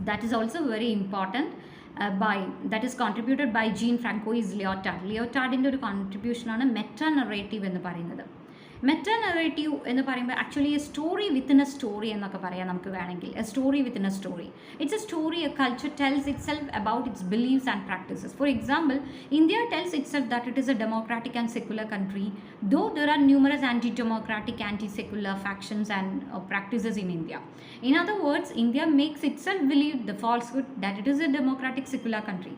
that is also very important that is contributed by Jean-Francois is Lyotard. ലിയോട്ടാർഡിൻ്റെ ഒരു കോൺട്രിബ്യൂഷനാണ് മെറ്റാ നറേറ്റീവ് എന്ന് പറയുന്നത്. മെറ്റാ നറേറ്റീവ് എന്ന് പറയുമ്പോൾ actually a story within a story എന്നൊക്കെ പറയാം നമുക്ക് വേണമെങ്കിൽ. A story within a story. It's a story a culture tells itself about its believes and practices. For example, India tells itself that it is a democratic and secular country, though there are numerous anti-democratic, anti-secular factions and practices in India. In other words, India makes itself believe the falsehood that it is a democratic secular country.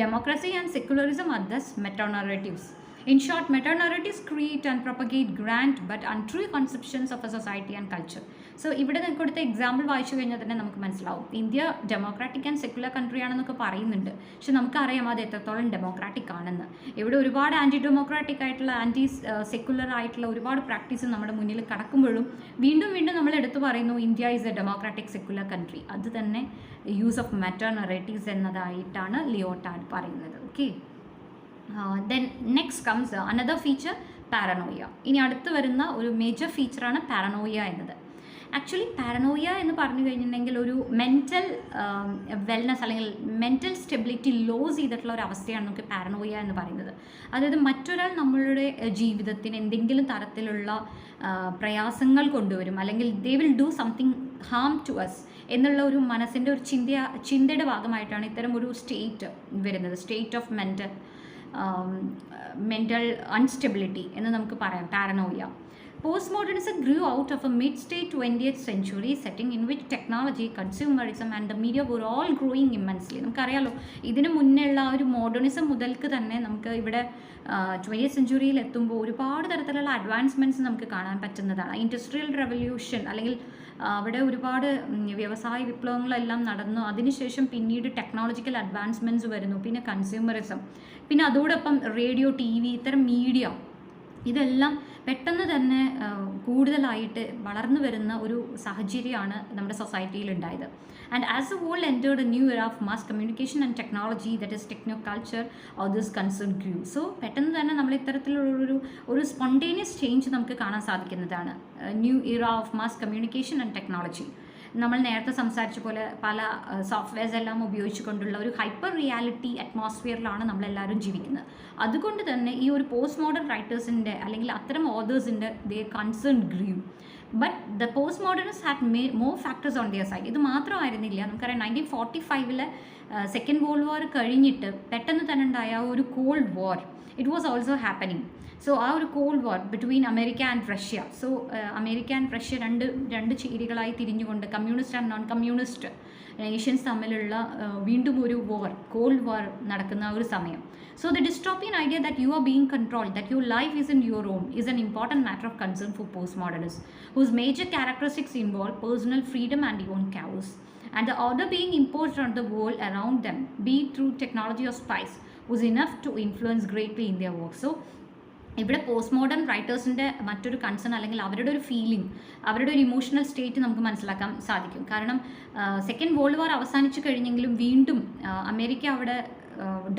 Democracy and secularism are thus meta-narratives. In short, meta-narratives create and propagate grand but untrue conceptions of a society and culture. So ഇവിടെ കൊടുത്ത example വായിച്ചു കഴിഞ്ഞാൽ തന്നെ നമുക്ക് മനസ്സിലാവും India democratic and secular country ആണെന്നൊക്കെ പറയുന്നുണ്ട്. പക്ഷെ നമുക്കറിയാം അത് എത്രത്തോളം ഡെമോക്രാറ്റിക് ആണെന്ന്. ഇവിടെ ഒരുപാട് ആൻറ്റി ഡെമോക്രാറ്റിക് ആയിട്ടുള്ള, ആൻറ്റി സെക്കുലർ ആയിട്ടുള്ള ഒരുപാട് പ്രാക്ടീസ് നമ്മുടെ മുന്നിൽ കടക്കുമ്പോഴും വീണ്ടും വീണ്ടും നമ്മൾ എടുത്തു പറയുന്നു India is a democratic secular country. അത് തന്നെ യൂസ് ഓഫ് മെറ്റാ നറേറ്റീവ്സ് എന്നതായിട്ടാണ് ലിയോട്ടാർഡ് പറയുന്നത്. Okay, then next comes another feature, paranoia. ഇനി അടുത്ത് വരുന്ന ഒരു മേജർ ഫീച്ചറാണ് പാരനോയ എന്നത്. ആക്ച്വലി പാരനോയ എന്ന് പറഞ്ഞു കഴിഞ്ഞിട്ടുണ്ടെങ്കിൽ ഒരു മെൻ്റൽ വെൽനെസ് അല്ലെങ്കിൽ മെൻ്റൽ സ്റ്റെബിലിറ്റി ലോസ് ചെയ്തിട്ടുള്ള ഒരു അവസ്ഥയാണ് നമുക്ക് പാരനോയ എന്ന് പറയുന്നത്. അതായത് മറ്റൊരാൾ നമ്മളുടെ ജീവിതത്തിന് എന്തെങ്കിലും തരത്തിലുള്ള പ്രയാസങ്ങൾ കൊണ്ടുവരും, അല്ലെങ്കിൽ they will do something harm to us എന്നുള്ള ഒരു മനസ്സിൻ്റെ ഒരു ചിന്തയുടെ ഭാഗമായിട്ടാണ് ഇത്തരം ഒരു സ്റ്റേറ്റ് വരുന്നത്. സ്റ്റേറ്റ് ഓഫ് മെൻ്റൽ അൺസ്റ്റെബിലിറ്റി എന്ന് നമുക്ക് പറയാം paranoia. Postmodernism grew out of a mid-state 20th century setting in which technology, consumerism and the media were all growing immensely. നമുക്കറിയാലോ, ഇതിന് മുന്നേയുള്ള ഒരു മോഡേണിസം മുതൽക്ക് തന്നെ നമുക്ക് ഇവിടെ 20th സെഞ്ച്വറിയിൽ എത്തുമ്പോൾ ഒരുപാട് തരത്തിലുള്ള അഡ്വാൻസ്മെൻറ്റ്സ് നമുക്ക് കാണാൻ പറ്റുന്നതാണ്. ഇൻഡസ്ട്രിയൽ റെവല്യൂഷൻ അല്ലെങ്കിൽ അവിടെ ഒരുപാട് വ്യവസായ വിപ്ലവങ്ങളെല്ലാം നടന്നു. അതിനുശേഷം പിന്നീട് ടെക്നോളജിക്കൽ അഡ്വാൻസ്മെൻറ്റ്സ് വരുന്നു, പിന്നെ കൺസ്യൂമറിസം, പിന്നെ അതോടൊപ്പം റേഡിയോ, TV, ഇത്തരം മീഡിയ ഇതെല്ലാം പെട്ടെന്ന് തന്നെ കൂടുതലായിട്ട് വളർന്നു വരുന്ന ഒരു സാഹചര്യമാണ് നമ്മുടെ സൊസൈറ്റിയിൽ ഉണ്ടായത്. And as a world entered a new era of mass communication and technology, that is techno culture or this concern grew. So പെട്ടെന്ന് തന്നെ നമ്മൾ ഇത്തരത്തിലുള്ളൊരു സ്പോണ്ടേനിയസ് ചേഞ്ച് നമുക്ക് കാണാൻ സാധിക്കുന്നതാണ്. ന്യൂ ഇറ of mass communication and technology. നമ്മൾ നേരത്തെ സംസാരിച്ച പോലെ പല സോഫ്റ്റ്വെയർസ് എല്ലാം ഉപയോഗിച്ചുകൊണ്ടുള്ള ഒരു ഹൈപ്പർ റിയാലിറ്റി അറ്റ്മോസ്ഫിയറിലാണ് നമ്മളെല്ലാവരും ജീവിക്കുന്നത്. അതുകൊണ്ട് തന്നെ ഈ ഒരു പോസ്റ്റ് മോഡേൺ റൈറ്റേഴ്സിൻ്റെ അല്ലെങ്കിൽ അത്തരം ഓതേഴ്സിൻ്റെ they concern grew. But the post modernist had more factors on their side. ഇത് മാത്രമായിരുന്നില്ല, നമുക്കറിയാം 1945 സെക്കൻഡ് വേൾഡ് വാർ കഴിഞ്ഞിട്ട് പെട്ടെന്ന് തന്നെ ഉണ്ടായ ഒരു cold war, it was also happening. So ആ ഒരു cold war between America and Russia, so America and Russia രണ്ട് ചേരികളായി തിരിഞ്ഞുകൊണ്ട് communist and non communist nations തമ്മിലുള്ള വീണ്ടും ഒരു വാർ, കോൾഡ് വാർ നടക്കുന്ന ഒരു സമയം. So the dystopian idea that you are being controlled, that your life is in your own, is an important matter of concern for post modernist, whose major characteristics involve personal freedom and own chaos, and the order being imposed on the world around them, be it through technology or spice, was enough to influence greatly in their work. So ഇവിടെ post modern റൈറ്റേഴ്സിൻ്റെ മറ്റൊരു concern അല്ലെങ്കിൽ അവരുടെ ഒരു feeling, അവരുടെ ഒരു emotional state നമുക്ക് മനസ്സിലാക്കാൻ സാധിക്കും. കാരണം സെക്കൻഡ് വേൾഡ് വാർ അവസാനിച്ചു കഴിഞ്ഞെങ്കിലും വീണ്ടും അമേരിക്ക അവിടെ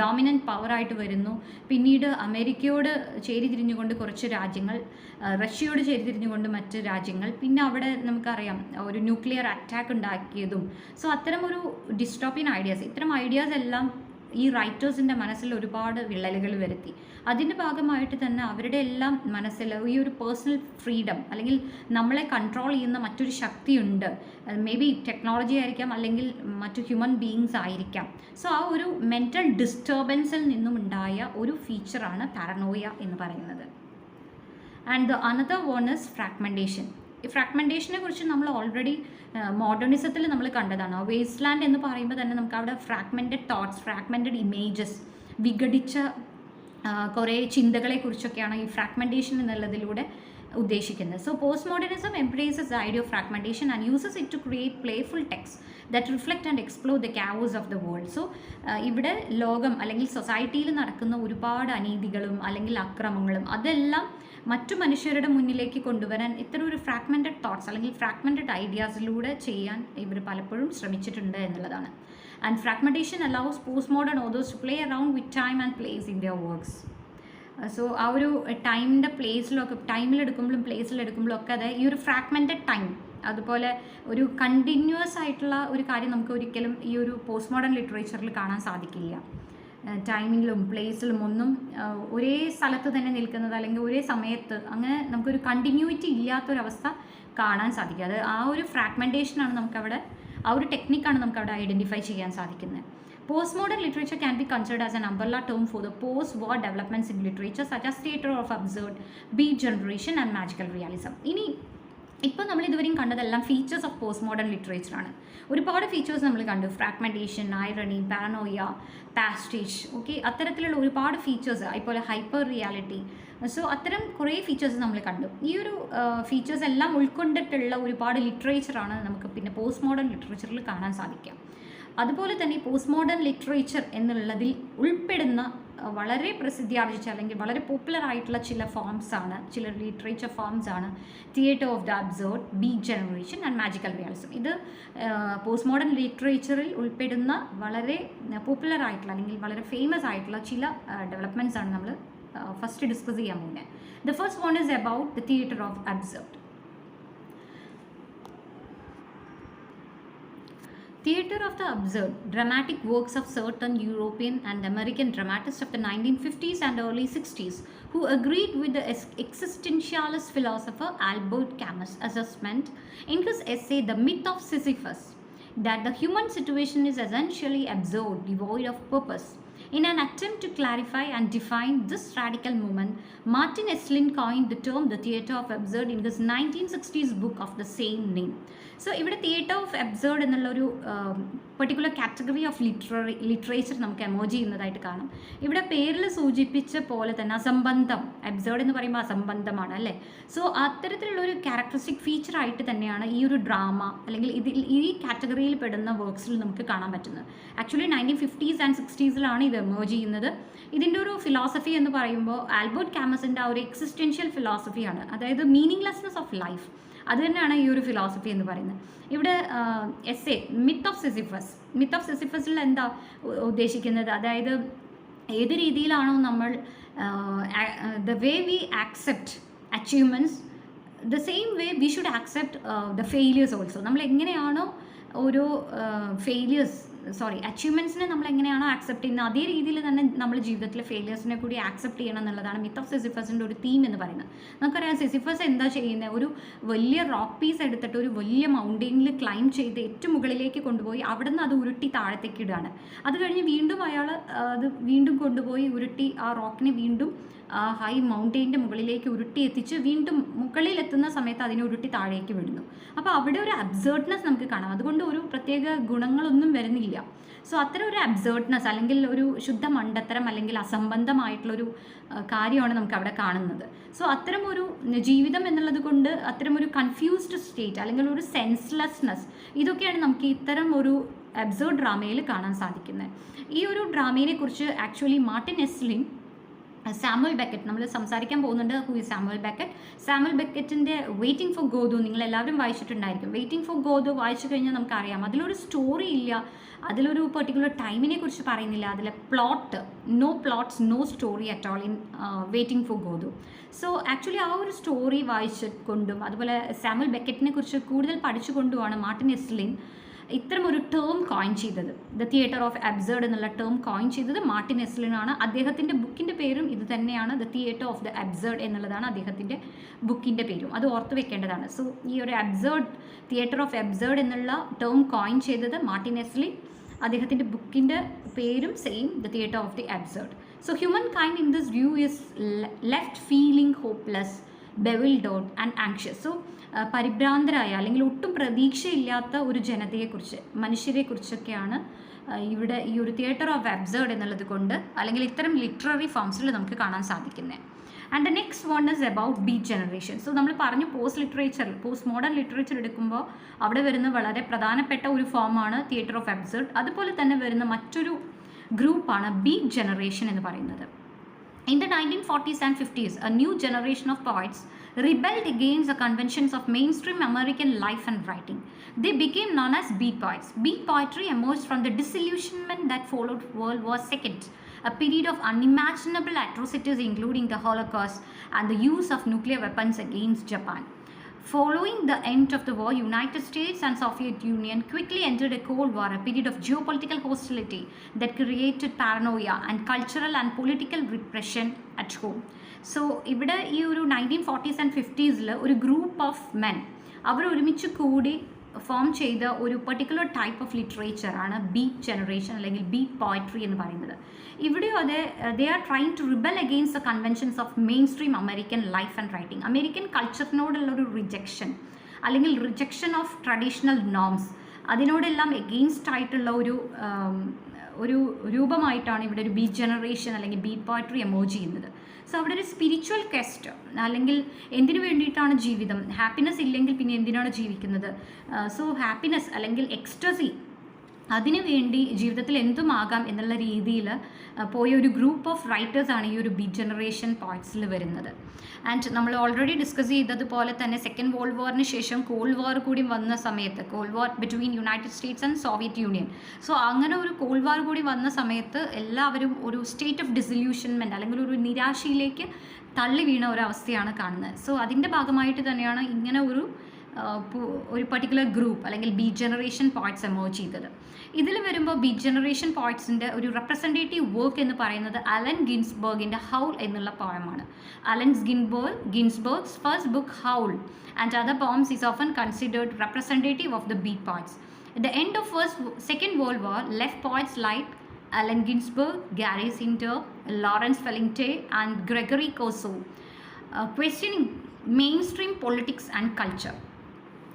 ഡോമിനൻറ്റ് പവറായിട്ട് വരുന്നു. പിന്നീട് അമേരിക്കയോട് ചേരിതിരിഞ്ഞുകൊണ്ട് കുറച്ച് രാജ്യങ്ങൾ, റഷ്യയോട് ചേരിതിരിഞ്ഞുകൊണ്ട് മറ്റ് രാജ്യങ്ങൾ, പിന്നെ അവിടെ നമുക്കറിയാം ഒരു ന്യൂക്ലിയർ അറ്റാക്ക് ഉണ്ടാക്കിയതും. സോ അത്തരം ഒരു ഡിസ്റ്റോപ്പിയൻ ഐഡിയാസ്, ഇത്തരം ഐഡിയാസ് എല്ലാം ഈ റൈറ്റേഴ്സിൻ്റെ മനസ്സിൽ ഒരുപാട് വിള്ളലുകൾ വരുത്തി. അതിൻ്റെ ഭാഗമായിട്ട് തന്നെ അവരുടെ എല്ലാം മനസ്സിൽ ഈ ഒരു പേഴ്സണൽ ഫ്രീഡം അല്ലെങ്കിൽ നമ്മളെ കൺട്രോൾ ചെയ്യുന്ന മറ്റൊരു ശക്തിയുണ്ട്, മേ ബി ടെക്നോളജി ആയിരിക്കാം അല്ലെങ്കിൽ മറ്റു ഹ്യൂമൻ ബീയിങ്സ് ആയിരിക്കാം. സോ ആ ഒരു മെൻ്റൽ ഡിസ്റ്റർബൻസിൽ നിന്നും ഉണ്ടായ ഒരു ഫീച്ചറാണ് പാരനോയ എന്ന് പറയുന്നത്. And the another one is fragmentation. ഈ ഫ്രാഗ്മെൻറ്റേഷനെ കുറിച്ച് നമ്മൾ ഓൾറെഡി മോഡേണിസത്തിൽ നമ്മൾ കണ്ടതാണ്. വേസ്റ്റ് ലാൻഡ് എന്ന് പറയുമ്പോൾ തന്നെ നമുക്ക് അവിടെ ഫ്രാഗ്മെൻറ്റഡ് തോട്ട്സ്, ഫ്രാഗ്മെൻറ്റഡ് ഇമേജസ്, വിഘടിച്ച കുറേ ചിന്തകളെക്കുറിച്ചൊക്കെയാണ് ഈ ഫ്രാഗ്മെൻറ്റേഷൻ എന്നുള്ളതിലൂടെ ഉദ്ദേശിക്കുന്നത്. So post modernism embraces the idea of fragmentation and uses it to create playful text that reflect and explore the chaos of the world. So ഇവിടെ ലോകം അല്ലെങ്കിൽ സൊസൈറ്റിയിൽ നടക്കുന്ന ഒരുപാട് അനീതികളും അല്ലെങ്കിൽ അക്രമങ്ങളും അതെല്ലാം മറ്റു മനുഷ്യരുടെ മുന്നിലേക്ക് കൊണ്ടുവരാൻ ഇത്തരം ഒരു ഫ്രാഗ്മെൻറ്റഡ് തോട്ട്സ് അല്ലെങ്കിൽ ഫ്രാഗ്മെൻറ്റഡ് ഐഡിയാസിലൂടെ ചെയ്യാൻ ഇവർ പലപ്പോഴും ശ്രമിച്ചിട്ടുണ്ട് എന്നുള്ളതാണ്. And fragmentation allows post modern authors to play around with time and place in their works. So ആ ഒരു ടൈമിൻ്റെ പ്ലേസിലൊക്കെ, ടൈമിലെടുക്കുമ്പോഴും പ്ലേസിലെടുക്കുമ്പോഴും ഒക്കെ അത് ഈ ഒരു ഫ്രാഗ്മെൻറ്റഡ് ടൈം, അതുപോലെ ഒരു കണ്ടിന്യൂസ് ആയിട്ടുള്ള ഒരു കാര്യം നമുക്ക് ഒരിക്കലും ഈ ഒരു പോസ്റ്റ് മോഡേൺ ലിറ്ററേച്ചറിൽ കാണാൻ സാധിക്കില്ല. ടൈമിലും പ്ലേസിലും ഒന്നും ഒരേ സ്ഥലത്ത് തന്നെ നിൽക്കുന്നത് അല്ലെങ്കിൽ ഒരേ സമയത്ത് അങ്ങനെ നമുക്കൊരു കണ്ടിന്യൂറ്റി ഇല്ലാത്തൊരവസ്ഥ കാണാൻ സാധിക്കും. അത് ആ ഒരു ഫ്രാഗ്മെൻറ്റേഷനാണ് നമുക്കവിടെ, ആ ഒരു ടെക്നിക്കാണ് നമുക്കവിടെ ഐഡൻറ്റിഫൈ ചെയ്യാൻ സാധിക്കുന്നത്. Post modern literature can be considered as an umbrella term for the post war developments in literature such as theatre of absurd, beat generation and magical realism. ഇനി ഇപ്പോൾ നമ്മൾ ഇതുവരെയും കണ്ടതെല്ലാം ഫീച്ചേഴ്സ് ഓഫ് പോസ്റ്റ് മോഡേൺ ലിറ്ററേച്ചറാണ്. ഒരുപാട് features നമ്മൾ കണ്ടു, fragmentation, irony, paranoia, പാസ്റ്റേജ്, okay, അത്തരത്തിലുള്ള ഒരുപാട് features, അതുപോലെ ഹൈപ്പർ റിയാലിറ്റി. സോ അത്തരം കുറേ ഫീച്ചേഴ്സ് നമ്മൾ കണ്ടു. ഈ ഒരു ഫീച്ചേഴ്സ് എല്ലാം ഉൾക്കൊണ്ടിട്ടുള്ള ഒരുപാട് ലിറ്ററേച്ചറാണ് നമുക്ക് പിന്നെ പോസ്റ്റ് മോഡേൺ ലിറ്ററേച്ചറിൽ കാണാൻ സാധിക്കുക. അതുപോലെ തന്നെ പോസ്റ്റ് മോഡേൺ ലിറ്ററേച്ചർ എന്നുള്ളതിൽ ഉൾപ്പെടുന്ന വളരെ പ്രസിദ്ധി ആർജിച്ച അല്ലെങ്കിൽ വളരെ പോപ്പുലർ ആയിട്ടുള്ള ചില ഫോംസാണ്, ചില ലിറ്ററേച്ചർ ഫോംസാണ് theatre of the absurd, beat generation and magical realism. ഇത് പോസ്റ്റ് മോഡേൺ ലിറ്ററേച്ചറിൽ ഉൾപ്പെടുന്ന വളരെ പോപ്പുലർ ആയിട്ടുള്ള അല്ലെങ്കിൽ വളരെ ഫേമസ് ആയിട്ടുള്ള ചില ഡെവലപ്മെൻറ്റ്സ് ആണ് നമ്മൾ ഫസ്റ്റ് ഡിസ്കസ് ചെയ്യാൻ പോകുന്നത്. The first one is about the theatre of absurd. Theatre of the absurd, dramatic works of certain European and American dramatists of the 1950s and early 60s who agreed with the existentialist philosopher Albert Camus' assessment in his essay The Myth of Sisyphus that the human situation is essentially absurd, devoid of purpose. In an attempt to clarify and define this radical movement, Martin Esslin coined the term the theatre of absurd in his 1960s book of the same name. So, ഇവിടെ theatre of absurd എന്നുള്ളൊരു particular category of literature നമുക്ക് എമോജ് ചെയ്യുന്നതായിട്ട് കാണാം. ഇവിടെ പേരിൽ സൂചിപ്പിച്ച പോലെ തന്നെ അസംബന്ധം, അബ്സേർഡ് എന്ന് പറയുമ്പോൾ അസംബന്ധമാണ് അല്ലേ. സോ അത്തരത്തിലുള്ളൊരു ക്യാരക്ടറിസ്റ്റിക് ഫീച്ചറായിട്ട് തന്നെയാണ് ഈ ഒരു ഡ്രാമ അല്ലെങ്കിൽ ഈ കാറ്റഗറിയിൽ പെടുന്ന വർക്ക്സിൽ നമുക്ക് കാണാൻ പറ്റുന്നത്. ആക്ച്വലി 1950s and 60s ഇത് എമേർജ് ചെയ്യുന്നത്. ഇതിൻ്റെ ഒരു ഫിലോസഫി എന്ന് പറയുമ്പോൾ ആൽബർട്ട് കാമസിൻ്റെ ആ ഒരു എക്സിസ്റ്റൻഷ്യൽ ഫിലോസഫിയാണ്, അതായത് മീനിങ്ലെസ്നെസ് ഓഫ് ലൈഫ്. അത് തന്നെയാണ് ഈ ഒരു ഫിലോസഫി എന്ന് പറയുന്നത്. ഇവിടെ എസ്സേ മിത്ത് ഓഫ് സിസിഫസിൽ എന്താ ഉദ്ദേശിക്കുന്നത്, അതായത് ഏത് രീതിയിലാണോ നമ്മൾ the way we accept achievements, the same way we should accept the failures also. നമ്മൾ എങ്ങനെയാണോ ഓരോ ഫെയിലിയേഴ്സ് അച്ചീവ്മെൻറ്റ്സിനെ നമ്മൾ എങ്ങനെയാണോ ആക്സെപ്റ്റ് ചെയ്യുന്നത് അതേ രീതിയിൽ തന്നെ നമ്മൾ ജീവിതത്തിലെ ഫെയിലിയേഴ്സിനെ കൂടി ആക്സെപ്റ്റ് ചെയ്യണം എന്നുള്ളതാണ് മിത്ത് ഓഫ് സിസിഫസിൻ്റെ ഒരു തീം എന്ന് പറയുന്നത്. നമുക്കറിയാം സിസിഫസ് എന്താ ചെയ്യുന്നത്, ഒരു വലിയ റോക്ക് പീസ് എടുത്തിട്ട് ഒരു വലിയ മൗണ്ടെയിനിൽ ക്ലൈം ചെയ്ത് ഏറ്റവും മുകളിലേക്ക് കൊണ്ടുപോയി അവിടെ നിന്ന് അത് ഉരുട്ടി താഴത്തേക്ക് ഇടുകയാണ്. അത് കഴിഞ്ഞ് വീണ്ടും അയാൾ അത് വീണ്ടും കൊണ്ടുപോയി ഉരുട്ടി ആ റോക്കിനെ വീണ്ടും ഹൈ മൗണ്ടെയിൻ്റെ മുകളിലേക്ക് ഉരുട്ടി എത്തിച്ച് വീണ്ടും മുകളിലെത്തുന്ന സമയത്ത് അതിനെ ഉരുട്ടി താഴേക്ക് വിടുന്നു. അപ്പോൾ അവിടെ ഒരു അബ്സേർഡ്നെസ് നമുക്ക് കാണാം. അതുകൊണ്ട് ഒരു പ്രത്യേക ഗുണങ്ങളൊന്നും വരുന്നില്ല. സോ അത്തരം ഒരു അബ്സേർഡ്നെസ് അല്ലെങ്കിൽ ഒരു ശുദ്ധ മണ്ടത്തരം അല്ലെങ്കിൽ അസംബന്ധമായിട്ടുള്ളൊരു കാര്യമാണ് നമുക്ക് അവിടെ കാണുന്നത്. സോ അത്തരം ഒരു ജീവിതം എന്നുള്ളത് കൊണ്ട് അത്തരം ഒരു കൺഫ്യൂസ്ഡ് സ്റ്റേറ്റ് അല്ലെങ്കിൽ ഒരു സെൻസ്ലെസ്നെസ് ഇതൊക്കെയാണ് നമുക്ക് ഇത്തരം ഒരു അബ്സേർഡ് ഡ്രാമയിൽ കാണാൻ സാധിക്കുന്നത്. ഈ ഒരു ഡ്രാമയെ കുറിച്ച് actually Martin Esslin, Samuel Beckett, നമ്മൾ സംസാരിക്കാൻ പോകുന്നുണ്ട്. Who is Samuel Beckett? Samuel ബെക്കറ്റിൻ്റെ വെയിറ്റിംഗ് ഫോർ ഗോദോ നിങ്ങളെല്ലാവരും വായിച്ചിട്ടുണ്ടായിരിക്കും. വെയിറ്റിംഗ് ഫോർ ഗോദോ വായിച്ചു കഴിഞ്ഞാൽ നമുക്കറിയാം അതിലൊരു സ്റ്റോറി ഇല്ല, അതിലൊരു പെർട്ടിക്കുലർ ടൈമിനെ കുറിച്ച് പറയുന്നില്ല, അതിലെ plot, no plots no story at all in waiting for Godot. So actually ആ ഒരു സ്റ്റോറി വായിച്ചുകൊണ്ടും അതുപോലെ സാമുവൽ ബെക്കറ്റിനെ കുറിച്ച് കൂടുതൽ പഠിച്ചുകൊണ്ടുമാണ് മാർട്ടിൻ എസ്ലിൻ ഇത്തരം ഒരു ടേം കോയിൻ ചെയ്തത്. ദ തിയേറ്റർ ഓഫ് അബ്സേർഡ് എന്നുള്ള ടേം കോയിൻ ചെയ്തത് മാർട്ടിൻ എസ്ലിനാണ്. അദ്ദേഹത്തിൻ്റെ ബുക്കിൻ്റെ പേരും ഇത് തന്നെയാണ്, the theatre of the absurd എന്നുള്ളതാണ് അദ്ദേഹത്തിൻ്റെ ബുക്കിൻ്റെ പേരും. അത് ഓർത്ത് വെക്കേണ്ടതാണ്. സോ ഈ ഒരു അബ്സേർഡ്, തിയേറ്റർ ഓഫ് അബ്സേർഡ് എന്നുള്ള ടേം കോയിൻ ചെയ്തത് മാർട്ടിൻ എസ്ലിൻ. അദ്ദേഹത്തിൻ്റെ ബുക്കിൻ്റെ പേരും same, the theatre of the absurd. So humankind in this view is left feeling hopeless, bewildered and anxious. So പരിഭ്രാന്തരായ അല്ലെങ്കിൽ ഒട്ടും പ്രതീക്ഷയില്ലാത്ത ഒരു ജനതയെക്കുറിച്ച്, മനുഷ്യരെക്കുറിച്ചൊക്കെയാണ് ഇവിടെ ഈ ഒരു തിയേറ്റർ ഓഫ് അബ്സേർഡ് എന്നുള്ളത് കൊണ്ട് അല്ലെങ്കിൽ ഇത്തരം ലിറ്റററി ഫോംസിൽ നമുക്ക് കാണാൻ സാധിക്കുന്നത്. And the next one is about beat generation. So നമ്മൾ പറഞ്ഞു പോസ്റ്റ് മോഡേൺ ലിറ്ററേച്ചർ എടുക്കുമ്പോൾ അവിടെ വരുന്ന വളരെ പ്രധാനപ്പെട്ട ഒരു ഫോമാണ് തിയേറ്റർ ഓഫ് അബ്സേർഡ്. അതുപോലെ തന്നെ വരുന്ന മറ്റൊരു ഗ്രൂപ്പാണ് ബീറ്റ് ജനറേഷൻ എന്ന് പറയുന്നത്. In the 1940s and 50s, a new generation of poets rebelled against the conventions of mainstream American life and writing. They became known as beat poets. Beat poetry emerged from the disillusionment that followed World War II, a period of unimaginable atrocities including the Holocaust and the use of nuclear weapons against Japan. Following the end of the war, United States and Soviet Union quickly entered a Cold War, a period of geopolitical hostility that created paranoia and cultural and political repression at home. So, ഇവിടെ ഈ ഒരു 1940s and 50s ഒരു group of men അവർ ഒരുമിച്ച് കൂടി form ചെയ്ത ഒരു particular type of ലിറ്ററേച്ചറാണ് beat generation അല്ലെങ്കിൽ ബീറ്റ് പോയട്രി എന്ന് പറയുന്നത്. ഇവിടെയും അതെ, they are trying to rebel against the conventions of mainstream American life and writing. American കൾച്ചറിനോടുള്ളൊരു റിജക്ഷൻ അല്ലെങ്കിൽ റിജക്ഷൻ ഓഫ് ട്രഡീഷണൽ നോംസ്, അതിനോടെല്ലാം എഗെയിൻസ്റ്റ് ആയിട്ടുള്ള ഒരു രൂപമായിട്ടാണ് ഇവിടെ ഒരു ബീറ്റ് ജനറേഷൻ അല്ലെങ്കിൽ ബീറ്റ് പോയട്രി എമോജ് ചെയ്യുന്നത്. സോ അവിടെ ഒരു സ്പിരിച്വൽ ക്വസ്റ്റ് അല്ലെങ്കിൽ എന്തിനു വേണ്ടിയിട്ടാണ് ജീവിതം, ഹാപ്പിനെസ് ഇല്ലെങ്കിൽ പിന്നെ എന്തിനാണ് ജീവിക്കുന്നത്, സോ ഹാപ്പിനെസ് അല്ലെങ്കിൽ എക്സ്റ്റസി അതിനു വേണ്ടി ജീവിതത്തിൽ എന്തുമാകാം എന്നുള്ള രീതിയിൽ പോയ ഒരു ഗ്രൂപ്പ് ഓഫ് റൈറ്റേഴ്സാണ് ഈ ഒരു ബീറ്റ് ജനറേഷൻ പോയിറ്റ്സിൽ വരുന്നത്. ആൻഡ് നമ്മൾ ഓൾറെഡി ഡിസ്കസ് ചെയ്തതുപോലെ തന്നെ സെക്കൻഡ് വേൾഡ് വാറിന് ശേഷം കോൾഡ് വാർ കൂടി വന്ന സമയത്ത്, called war between United States and Soviet union, so അങ്ങനെ ഒരു കോൾഡ് വാർ കൂടി വന്ന സമയത്ത് എല്ലാവരും ഒരു സ്റ്റേറ്റ് ഓഫ് ഡിസില്യൂഷൻമെൻറ്റ് അല്ലെങ്കിൽ ഒരു നിരാശയിലേക്ക് തള്ളി വീണ ഒരവസ്ഥയാണ് കാണുന്നത്. സോ അതിൻ്റെ ഭാഗമായിട്ട് തന്നെയാണ് ഇങ്ങനെ ഒരു പർട്ടിക്കുലർ ഗ്രൂപ്പ് അല്ലെങ്കിൽ ബീറ്റ് ജനറേഷൻ പോയിറ്റ്സ് എമേർജ് ചെയ്തത്. ഇതിൽ വരുമ്പോൾ ബീറ്റ് ജനറേഷൻ പോയിറ്റ്സിൻ്റെ ഒരു റെപ്രസെൻറ്റേറ്റീവ് വർക്ക് എന്ന് പറയുന്നത് അലൻ ഗിൻസ്ബർഗിൻ്റെ ഹൗൾ എന്നുള്ള പോയമാണ്. Allen Ginsberg's first book Howl and other poems is often considered representative of the beat poets. At the end of Second World War left poets like Allen Ginsberg, Gary Sinter, Lawrence Fellingte and Gregory Corso questioning mainstream politics and culture.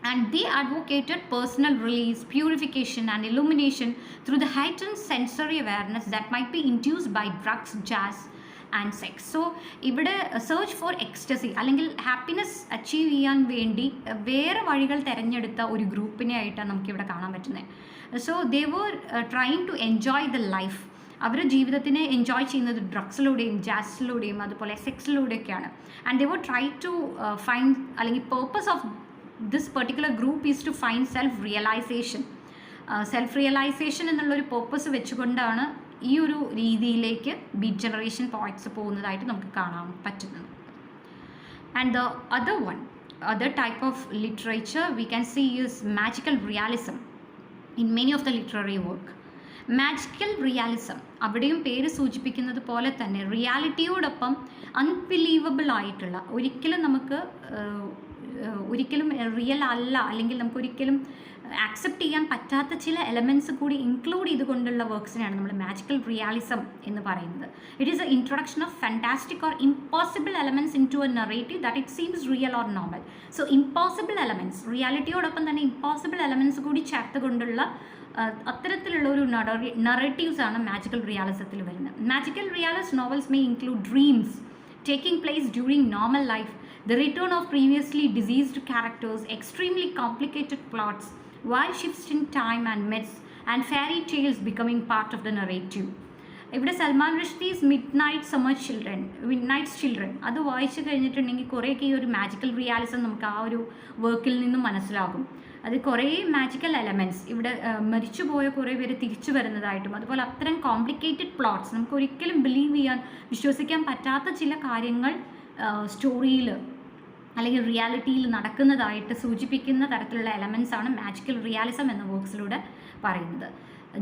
And they advocated personal release, purification and illumination through the heightened sensory awareness that might be induced by drugs, jazz and sex. So ഇവിടെ search for ecstasy അല്ലെങ്കിൽ happiness achieve ചെയ്യാൻ വേണ്ടി വേറെ വഴികൾ തിരഞ്ഞെടുത്ത ഒരു ഗ്രൂപ്പിനെ ആയിട്ടാണ് നമുക്കിവിടെ കാണാൻ പറ്റുന്നത്. So they were trying to enjoy the life. അവർ ജീവിതത്തിനെ എൻജോയ് ചെയ്യുന്നത് ഡ്രഗ്സിലൂടെയും ജാസിലൂടെയും അതുപോലെ സെക്സിലൂടെയൊക്കെയാണ്. And they were try to find അല്ലെങ്കിൽ purpose of this particular group is to find self realization എന്നുള്ളൊരു പേർപ്പസ് വെച്ചുകൊണ്ടാണ് ഈ ഒരു രീതിയിലേക്ക് ബീറ്റ് ജനറേഷൻ പോയിറ്റ്സ് പോകുന്നതായിട്ട് നമുക്ക് കാണാൻ പറ്റുന്നത്. And the other type of literature we can see is magical realism in many of the literary work. Magical realism, അവിടെയും പേര് സൂചിപ്പിക്കുന്നത് പോലെ തന്നെ റിയാലിറ്റിയോടൊപ്പം അൺബിലീവബിൾ ആയിട്ടുള്ള, ഒരിക്കലും റിയൽ അല്ല, അല്ലെങ്കിൽ നമുക്ക് ഒരിക്കലും ആക്സെപ്റ്റ് ചെയ്യാൻ പറ്റാത്ത ചില എലമെൻറ്റ്സ് കൂടി ഇൻക്ലൂഡ് ചെയ്തുകൊണ്ടുള്ള വർക്ക്സിനെയാണ് നമ്മൾ മാജിക്കൽ റിയാലിസം എന്ന് പറയുന്നത്. It is a introduction of fantastic or impossible elements into a narrative that it seems real or normal. So impossible elements, റിയാലിറ്റിയോടൊപ്പം തന്നെ ഇമ്പോസിബിൾ എലമെൻറ്റ്സ് കൂടി ചേർത്തുകൊണ്ടുള്ള അത്തരത്തിലുള്ള ഒരു നറേറ്റീവ്സ് ആണ് മാജിക്കൽ റിയാലിസത്തിൽ വരുന്നത്. Magical realist novels may include dreams taking place during normal life, the return of previously diseased characters, extremely complicated plots, wild shifts in time and myths, and fairy tales becoming part of the narrative. ഇവിടെ Salman റുഷ്ദീസ് mid nights children അത് വായിച്ചു കഴിഞ്ഞിട്ടുണ്ടെങ്കിൽ കുറേയൊക്കെ ഈ ഒരു magical realism നമുക്ക് ആ ഒരു വർക്കിൽ നിന്നും മനസ്സിലാകും. അത് കുറേ മാജിക്കൽ എലമെൻറ്റ്സ്, ഇവിടെ മരിച്ചുപോയ കുറേ പേര് തിരിച്ചു വരുന്നതായിട്ടും, അതുപോലെ അത്തരം കോംപ്ലിക്കേറ്റഡ് പ്ലോട്ട്സ്, നമുക്ക് ഒരിക്കലും വിശ്വസിക്കാൻ പറ്റാത്ത ചില കാര്യങ്ങൾ സ്റ്റോറിയിൽ അല്ലെങ്കിൽ റിയാലിറ്റിയിൽ നടക്കുന്നതായിട്ട് സൂചിപ്പിക്കുന്ന തരത്തിലുള്ള എലമെൻറ്റ്സ് ആണ് മാജിക്കൽ റിയാലിസം എന്ന വർക്ക്സിലൂടെ പറയുന്നത്.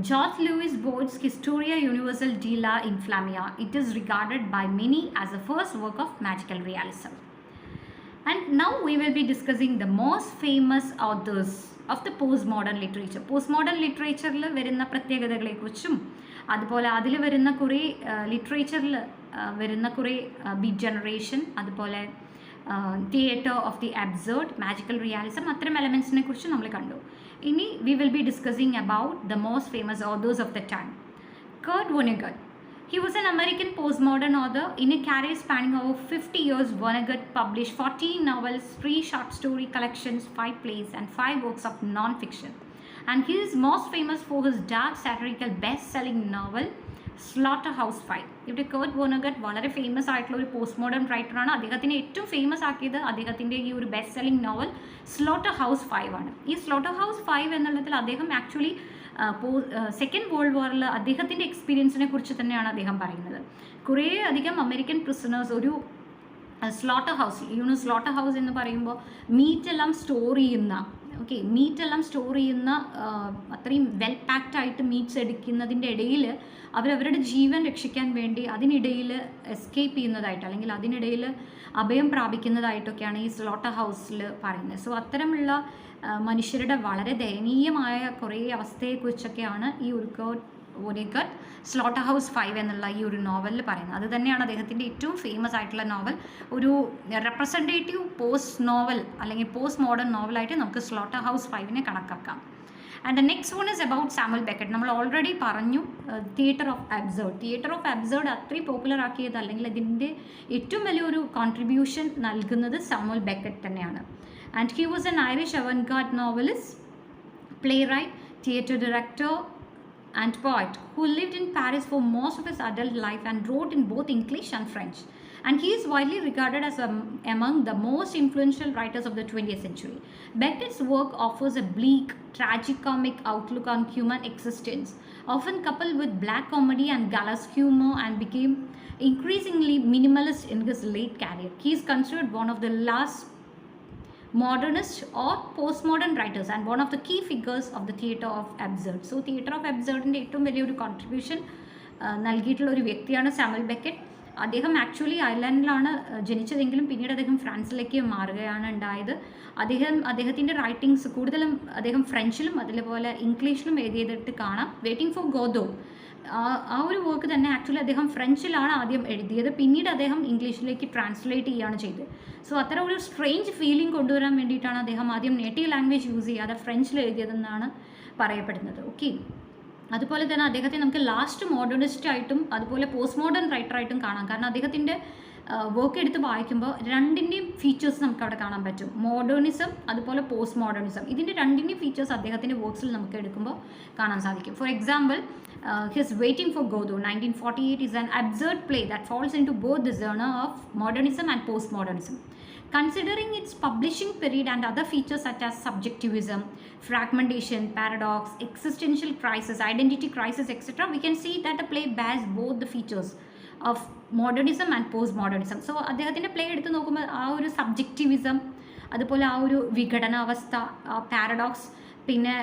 Jorge Luis Borges Historia Universal de la Infamia, it is regarded by many as a first work of magical realism. And now we will be discussing the most famous authors of the postmodern literature. Postmodern literature വരുന്ന പ്രത്യേകതകളെക്കുറിച്ചും, അതുപോലെ അതിൽ വരുന്ന കുറേ ലിറ്ററേച്ചറിൽ വരുന്ന കുറേ beat generation, അതുപോലെ theatre of the absurd, magical realism, അത്തരം എലമെൻറ്റ്സിനെ കുറിച്ച് നമ്മൾ കണ്ടു. ഇനി we will be discussing about the most famous authors of the time. Kurt Vonnegut. He was an American postmodern author. In a career spanning over 50 years, Vonnegut published 14 novels, 3 short story collections, 5 plays, and 5 works of non-fiction. And he is most famous for his dark satirical best-selling novel, Slaughterhouse-Five. ഇവിടെ Kurt വോണഗട്ട് വളരെ famous ആയിട്ടുള്ള ഒരു post modern റൈറ്ററാണ്. അദ്ദേഹത്തിനെ ഏറ്റവും famous ആക്കിയത് അദ്ദേഹത്തിൻ്റെ ഈ ഒരു ബെസ്റ്റ് സെല്ലിംഗ് നോവൽ Slaughterhouse-Five ആണ്. ഈ Slaughterhouse-Five എന്നുള്ളതിൽ അദ്ദേഹം ആക്ച്വലി സെക്കൻഡ് വേൾഡ് വാറിൽ അദ്ദേഹത്തിൻ്റെ എക്സ്പീരിയൻസിനെ കുറിച്ച് തന്നെയാണ് അദ്ദേഹം പറയുന്നത്. കുറേ അധികം അമേരിക്കൻ പ്രിസണേഴ്സ് ഒരു സ്ലോട്ടർ ഹൗസ് എന്ന് പറയുമ്പോൾ മീറ്റെല്ലാം സ്റ്റോർ ചെയ്യുന്ന അത്രയും വെൽ പാക്ഡ് ആയിട്ട് മീറ്റ്സ് എടുക്കുന്നതിൻ്റെ ഇടയിൽ അവരവരുടെ ജീവൻ രക്ഷിക്കാൻ വേണ്ടി അതിനിടയിൽ എസ്കേപ്പ് ചെയ്യുന്നതായിട്ട്, അല്ലെങ്കിൽ അതിനിടയിൽ അഭയം പ്രാപിക്കുന്നതായിട്ടൊക്കെയാണ് ഈ സ്ലോട്ടർ ഹൗസിൽ പറയുന്നത്. സോ അത്തരമുള്ള മനുഷ്യരുടെ വളരെ ദയനീയമായ കുറേ അവസ്ഥയെക്കുറിച്ചൊക്കെയാണ് ഈ ഒരു കേർട്ട് വോണഗട്ട് Slaughterhouse-Five എന്നുള്ള ഈ ഒരു നോവലിൽ പറയുന്നത്. അത് തന്നെയാണ് അദ്ദേഹത്തിൻ്റെ ഏറ്റവും ഫേമസ് ആയിട്ടുള്ള നോവൽ. ഒരു റെപ്രസെൻറ്റേറ്റീവ് പോസ്റ്റ് നോവൽ അല്ലെങ്കിൽ പോസ്റ്റ് മോഡേൺ നോവലായിട്ട് നമുക്ക് Slaughterhouse-Five കണക്കാക്കാം. And the next one is about Samuel Beckett. നമ്മൾ ഓൾറെഡി പറഞ്ഞു തിയേറ്റർ ഓഫ് അബ്സേർഡ് അത്രയും പോപ്പുലർ ആക്കിയത്, അല്ലെങ്കിൽ ഇതിൻ്റെ ഏറ്റവും വലിയൊരു കോൺട്രിബ്യൂഷൻ നൽകുന്നത് സാമുവൽ ബെക്കറ്റ് തന്നെയാണ്. And he was an Irish avant-garde novelist, playwright, theatre director and poet who lived in Paris for most of his adult life and wrote in both English and French. And he is widely regarded as among the most influential writers of the 20th century. Beckett's work offers a bleak, tragicomic outlook on human existence, often coupled with black comedy and gallows humor, and became increasingly minimalist in his late career. He is considered one of the last modernist or postmodern writers and one of the key figures of the theatre of absurd. So theatre of absurdന്റെ ഏറ്റവും വലിയൊരു contribution നൽകിയിട്ടുള്ള ഒരു വ്യക്തിയാണ് Samuel Beckett. അദ്ദേഹം actually അയർലൻഡിലാണ് ജനിച്ചതെങ്കിലും പിന്നീട് അദ്ദേഹം ഫ്രാൻസിലേക്ക് മാറുകയാണ് ഉണ്ടായത്. അദ്ദേഹത്തിൻ്റെ റൈറ്റിങ്സ് കൂടുതലും അദ്ദേഹം ഫ്രഞ്ചിലും അതുപോലെ ഇംഗ്ലീഷിലും എഴുതിയതായിട്ട് കാണാം. വെയിറ്റിംഗ് ഫോർ ഗോദോ ആ ഒരു വർക്ക് തന്നെ ആക്ച്വലി അദ്ദേഹം ഫ്രഞ്ചിലാണ് ആദ്യം എഴുതിയത്, പിന്നീട് അദ്ദേഹം ഇംഗ്ലീഷിലേക്ക് ട്രാൻസ്ലേറ്റ് ചെയ്യുകയാണ് ചെയ്തത്. സോ അത്തരം ഒരു സ്ട്രേഞ്ച് ഫീലിംഗ് കൊണ്ടുവരാൻ വേണ്ടിയിട്ടാണ് അദ്ദേഹം ആദ്യം നേറ്റീവ് ലാംഗ്വേജ് യൂസ് ചെയ്യാതെ ഫ്രഞ്ചിൽ എഴുതിയതെന്നാണ് പറയപ്പെടുന്നത്. ഓക്കെ, അതുപോലെ തന്നെ അദ്ദേഹത്തെ നമുക്ക് ലാസ്റ്റ് മോഡേണിസ്റ്റ് ആയിട്ടും അതുപോലെ പോസ്റ്റ് മോഡേൺ റൈറ്ററായിട്ടും കാണാം. കാരണം അദ്ദേഹത്തിൻ്റെ വർക്ക് എടുത്ത് വായിക്കുമ്പോൾ രണ്ടിൻ്റെയും ഫീച്ചേഴ്സ് നമുക്ക് അവിടെ കാണാൻ പറ്റും. മോഡേണിസം അതുപോലെ പോസ്റ്റ് മോഡേണിസം, ഇതിൻ്റെ രണ്ടിൻ്റെയും ഫീച്ചേഴ്സ് അദ്ദേഹത്തിൻ്റെ വർക്ക്സിൽ നമുക്ക് എടുക്കുമ്പോൾ കാണാൻ സാധിക്കും. For example, his Waiting for Godot 1948 is an absurd play that falls into both the genre of modernism and postmodernism. Considering its publishing period and other features such as subjectivism, fragmentation, paradox, existential crisis, identity crisis, etc., we can see that the play bears both the features of modernism and postmodernism. So അദ്ദേഹത്തിൻ്റെ play എടുത്ത് നോക്കുമ്പോൾ ആ ഒരു സബ്ജക്റ്റിവിസം, അതുപോലെ ആ ഒരു വിഘടനാവസ്ഥ, paradox, പിന്നെ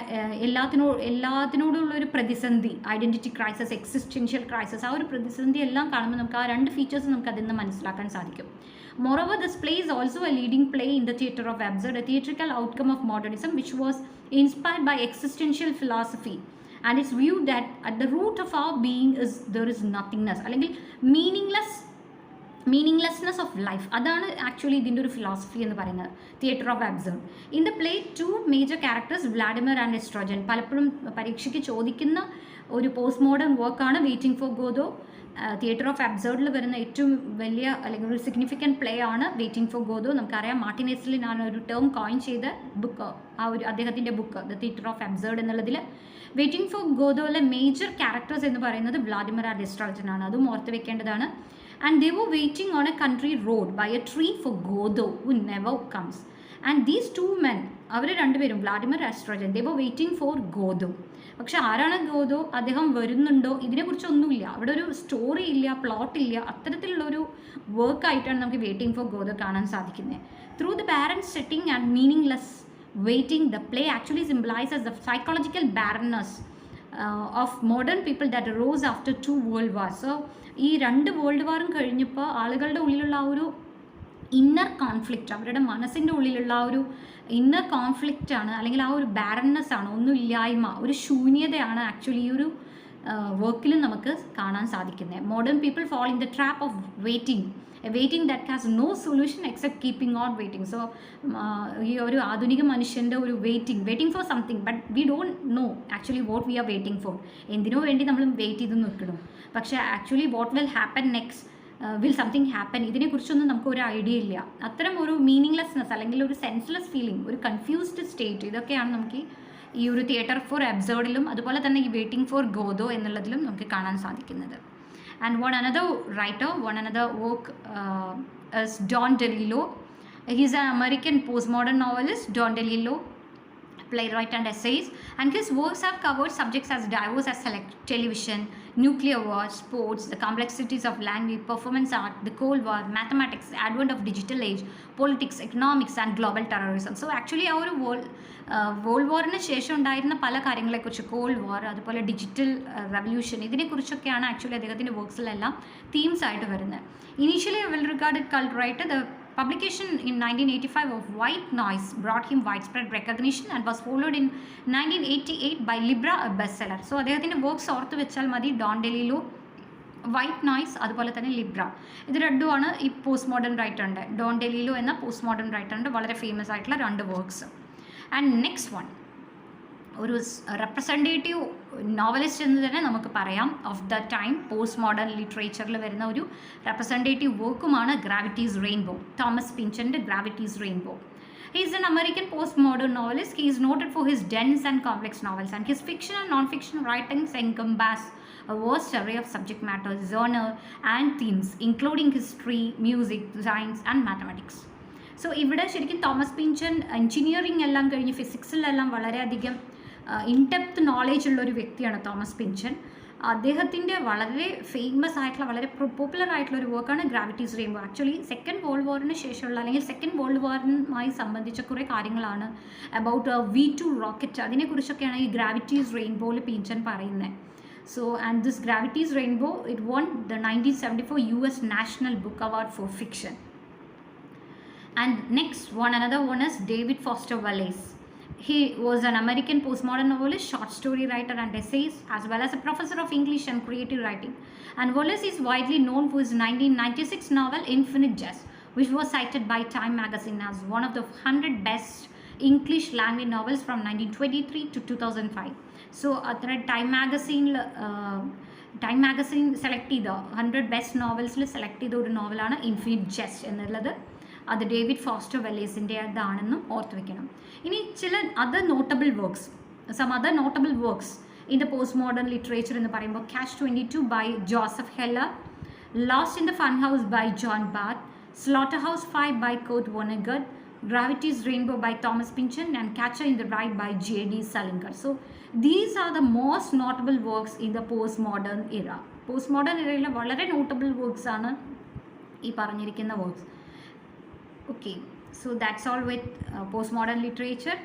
എല്ലാത്തിനോടുള്ളൊരു പ്രതിസന്ധി, ഐഡൻറ്റിറ്റി ക്രൈസിസ്, എക്സിസ്റ്റൻഷ്യൽ ക്രൈസിസ്, ആ ഒരു പ്രതിസന്ധി എല്ലാം കാണുമ്പോൾ നമുക്ക് ആ രണ്ട് ഫീച്ചേഴ്സ് നമുക്ക് അതിൽ നിന്ന് മനസ്സിലാക്കാൻ സാധിക്കും. Moreover, this play is also a leading play in the theatre of absurd, a theatrical outcome of modernism which was inspired by existential philosophy and its view that at the root of our being is there is nothingness, അല്ലെങ്കിൽ meaninglessness of life. അതാണ് actually ഇതിൻ്റെ ഒരു philosophy എന്ന് പറയുന്നത്, theatre of absurd. In the play 2 major characters Vladimir and Estragon. പലപ്പോഴും പരീക്ഷയ്ക്ക് ചോദിക്കുന്ന ഒരു പോസ്റ്റ് മോഡേൺ വർക്കാണ് waiting for Godot. Theatre of അബ്സേർഡിൽ വരുന്ന ഏറ്റവും വലിയ അല്ലെങ്കിൽ ഒരു സിഗ്നിഫിക്കൻറ്റ് പ്ലേ ആണ് വെയിറ്റിംഗ് ഫോർ ഗോദോ. നമുക്കറിയാം മാർട്ടിൻ എസ്ലിനാണ് ഒരു ടേം കോയിൻ ചെയ്ത ബുക്ക്, ആ ഒരു അദ്ദേഹത്തിൻ്റെ book the theatre of absurd എന്നുള്ളതിൽ. വെയിറ്റിംഗ് ഫോർ ഗോദോയിലെ മേജർ ക്യാരക്ടേഴ്സ് എന്ന് പറയുന്നത് വ്ളാഡിമിർ ആൻഡ് എസ്ട്രോജൻ ആണ്, അതും ഓർത്ത് വെക്കേണ്ടതാണ്. And they were waiting on a country road by a tree for Godot who never comes. And these 2 men, അവർ രണ്ടുപേരും Vladimir എസ്ട്രോജൻ, they were waiting for Godot. പക്ഷെ ആരാണ് Godot, അദ്ദേഹം വരുന്നുണ്ടോ, ഇതിനെക്കുറിച്ചൊന്നുമില്ല, അവിടെ ഒരു സ്റ്റോറി ഇല്ല, പ്ലോട്ട് ഇല്ല. അത്തരത്തിലുള്ളൊരു വർക്കായിട്ടാണ് നമുക്ക് വെയിറ്റിംഗ് ഫോർ ഗോദോ കാണാൻ സാധിക്കുന്നത്. Through the barren setting and meaningless waiting, the play actually symbolises the psychological barrenness of modern people that rose after 2 world war. So ഈ 2 വേൾഡ് വാറും കഴിഞ്ഞപ്പോൾ ആളുകളുടെ ഉള്ളിലുള്ള ആ ഒരു ഇന്നർ കോൺഫ്ലിക്റ്റ്, അവരുടെ മനസ്സിൻ്റെ ഉള്ളിലുള്ള ആ ഒരു ഇന്നർ കോൺഫ്ലിക്റ്റ് ആണ്, അല്ലെങ്കിൽ ആ ഒരു ബാരൻനെസ് ആണ്, ഒന്നുമില്ലായ്മ, ഒരു ശൂന്യതയാണ് ആക്ച്വലി ഈ ഒരു വർക്കിൽ നമുക്ക് കാണാൻ സാധിക്കുന്നത്. Modern people fall in the trap of waiting, a waiting that has no solution except keeping on waiting. So ഈ ഒരു ആധുനിക മനുഷ്യൻ്റെ ഒരു waiting for something, but we don't know actually what we are waiting for. എന്തിനു വേണ്ടി നമ്മൾ wait ചെയ്ത് നിൽക്കണം, പക്ഷേ actually what will happen next, will something happen, ഇതിനെക്കുറിച്ചൊന്നും നമുക്കൊരു ഐഡിയ ഇല്ല. അത്തരം ഒരു മീനിങ്ലെസ്നെസ് അല്ലെങ്കിൽ ഒരു സെൻസ്ലെസ് ഫീലിംഗ്, ഒരു കൺഫ്യൂസ്ഡ് സ്റ്റേറ്റ്, ഇതൊക്കെയാണ് നമുക്ക് ഈ ഒരു തിയേറ്റർ ഫോർ അബ്സേർഡിലും അതുപോലെ തന്നെ ഈ വെയിറ്റിംഗ് ഫോർ ഗോദോ എന്നുള്ളതിലും നമുക്ക് കാണാൻ സാധിക്കുന്നത്. And one another work is Don DeLillo. He's an American postmodern novelist. Don DeLillo, playwright and essays, and his works have covered subjects as diverse as television, nuclear war, sports, the complexities of language, performance art, the Cold War, mathematics, advent of digital age, politics, economics and global terrorism. So actually our world വാറിന് ശേഷം ഉണ്ടായിരുന്ന പല കാര്യങ്ങളെക്കുറിച്ച്, called വാർ, അതുപോലെ digital revolution, ഇതിനെക്കുറിച്ചൊക്കെയാണ് actually അദ്ദേഹത്തിൻ്റെ വർക്ക്സിലെല്ലാം themes ആയിട്ട് വരുന്നത്. Initially well regarded cult writer, the publication in 1985 of White Noise brought him widespread recognition and was followed in 1988 by Libra, a bestseller. So അദ്ദേഹത്തിൻ്റെ വർക്ക്സ് ഓർത്ത് വെച്ചാൽ മതി, ഡോൺ ഡെലിലോ, വൈറ്റ് നോയ്സ്, അതുപോലെ തന്നെ Libra. ഇത് രണ്ടുമാണ് ഈ പോസ്റ്റ് മോഡേൺ റൈറ്ററിൻ്റെ, ഡോൺ ഡെലിലോ എന്ന പോസ്റ്റ് മോഡേൺ റൈറ്ററിൻ്റെ വളരെ ഫേമസ് ആയിട്ടുള്ള 2 വർക്ക്സ്. ആൻഡ് നെക്സ്റ്റ് വൺ, ഒരു റെപ്രസെൻറ്റേറ്റീവ് നോവലിസ്റ്റ് എന്ന് തന്നെ നമുക്ക് പറയാം of the time. Post modern ലിറ്ററേച്ചറിൽ വരുന്ന ഒരു റെപ്രസെൻറ്റേറ്റീവ് വർക്കുമാണ് ഗ്രാവിറ്റീസ് റെയിൻബോ, തോമസ് പിഞ്ചൻ്റെ Gravity's Rainbow. He is an American postmodern novelist. He is noted for his dense and complex novels, and his fiction and non-fiction writings encompass a vast array of subject matter, genre, and themes, including history, music, science, and mathematics. So ഇവിടെ ശരിക്കും Thomas പിഞ്ചൻ engineering എല്ലാം കഴിഞ്ഞ് ഫിസിക്സിലെല്ലാം വളരെയധികം in-depth knowledge ഉള്ള ഒരു വ്യക്തിയാണ് Thomas പിഞ്ചൻ. അദ്ദേഹത്തിൻ്റെ വളരെ ഫേമസ് ആയിട്ടുള്ള, വളരെ പോപ്പുലർ ആയിട്ടുള്ള ഒരു വർക്കാണ് ഗ്രാവിറ്റീസ് റെയിൻബോ. ആക്ച്വലി സെക്കൻഡ് വേൾഡ് വാറിന് ശേഷമുള്ള, അല്ലെങ്കിൽ സെക്കൻഡ് വേൾഡ് വാറുമായി സംബന്ധിച്ച കുറേ കാര്യങ്ങളാണ് അബൌട്ട് V2 റോക്കറ്റ്, അതിനെക്കുറിച്ചൊക്കെയാണ് ഈ ഗ്രാവിറ്റീസ് റെയിൻബോയിൽ പിഞ്ചൻ പറയുന്നത്. So and this Gravity's Rainbow it won the 1974 US National Book Award for Fiction. And next another one is David Foster Wallace. He was an American postmodern novelist, short story writer and essays, as well as a professor of English and creative writing. And Wallace is widely known for his 1996 novel Infinite Jest, which was cited by Time magazine as one of the 100 best English language novels from 1923 to 2005. So Time magazine select ചെയ്ത 100 best novelsൽ select ചെയ്ത ഒരു നോവലാണ് infinite just എന്നുള്ളത്. അത് David foster വെല്ലേസിൻ്റെ അതാണെന്നും ഓർത്ത് വെക്കണം. ഇനി ചില other notable works in the post modern literature എന്ന് പറയുമ്പോൾ Catch 22 by Joseph Heller, lost in the funhouse by John Barth, Slaughterhouse 5 by Kurt Vonnegut, Gravity's Rainbow by Thomas Pynchon, and Catcher in the Rye by J.D. Salinger. So these are the most notable works in the postmodern era. Postmodern era വളരെ notable works ആണ് ഈ പറഞ്ഞിരിക്കുന്ന works. Okay, so that's all with postmodern literature.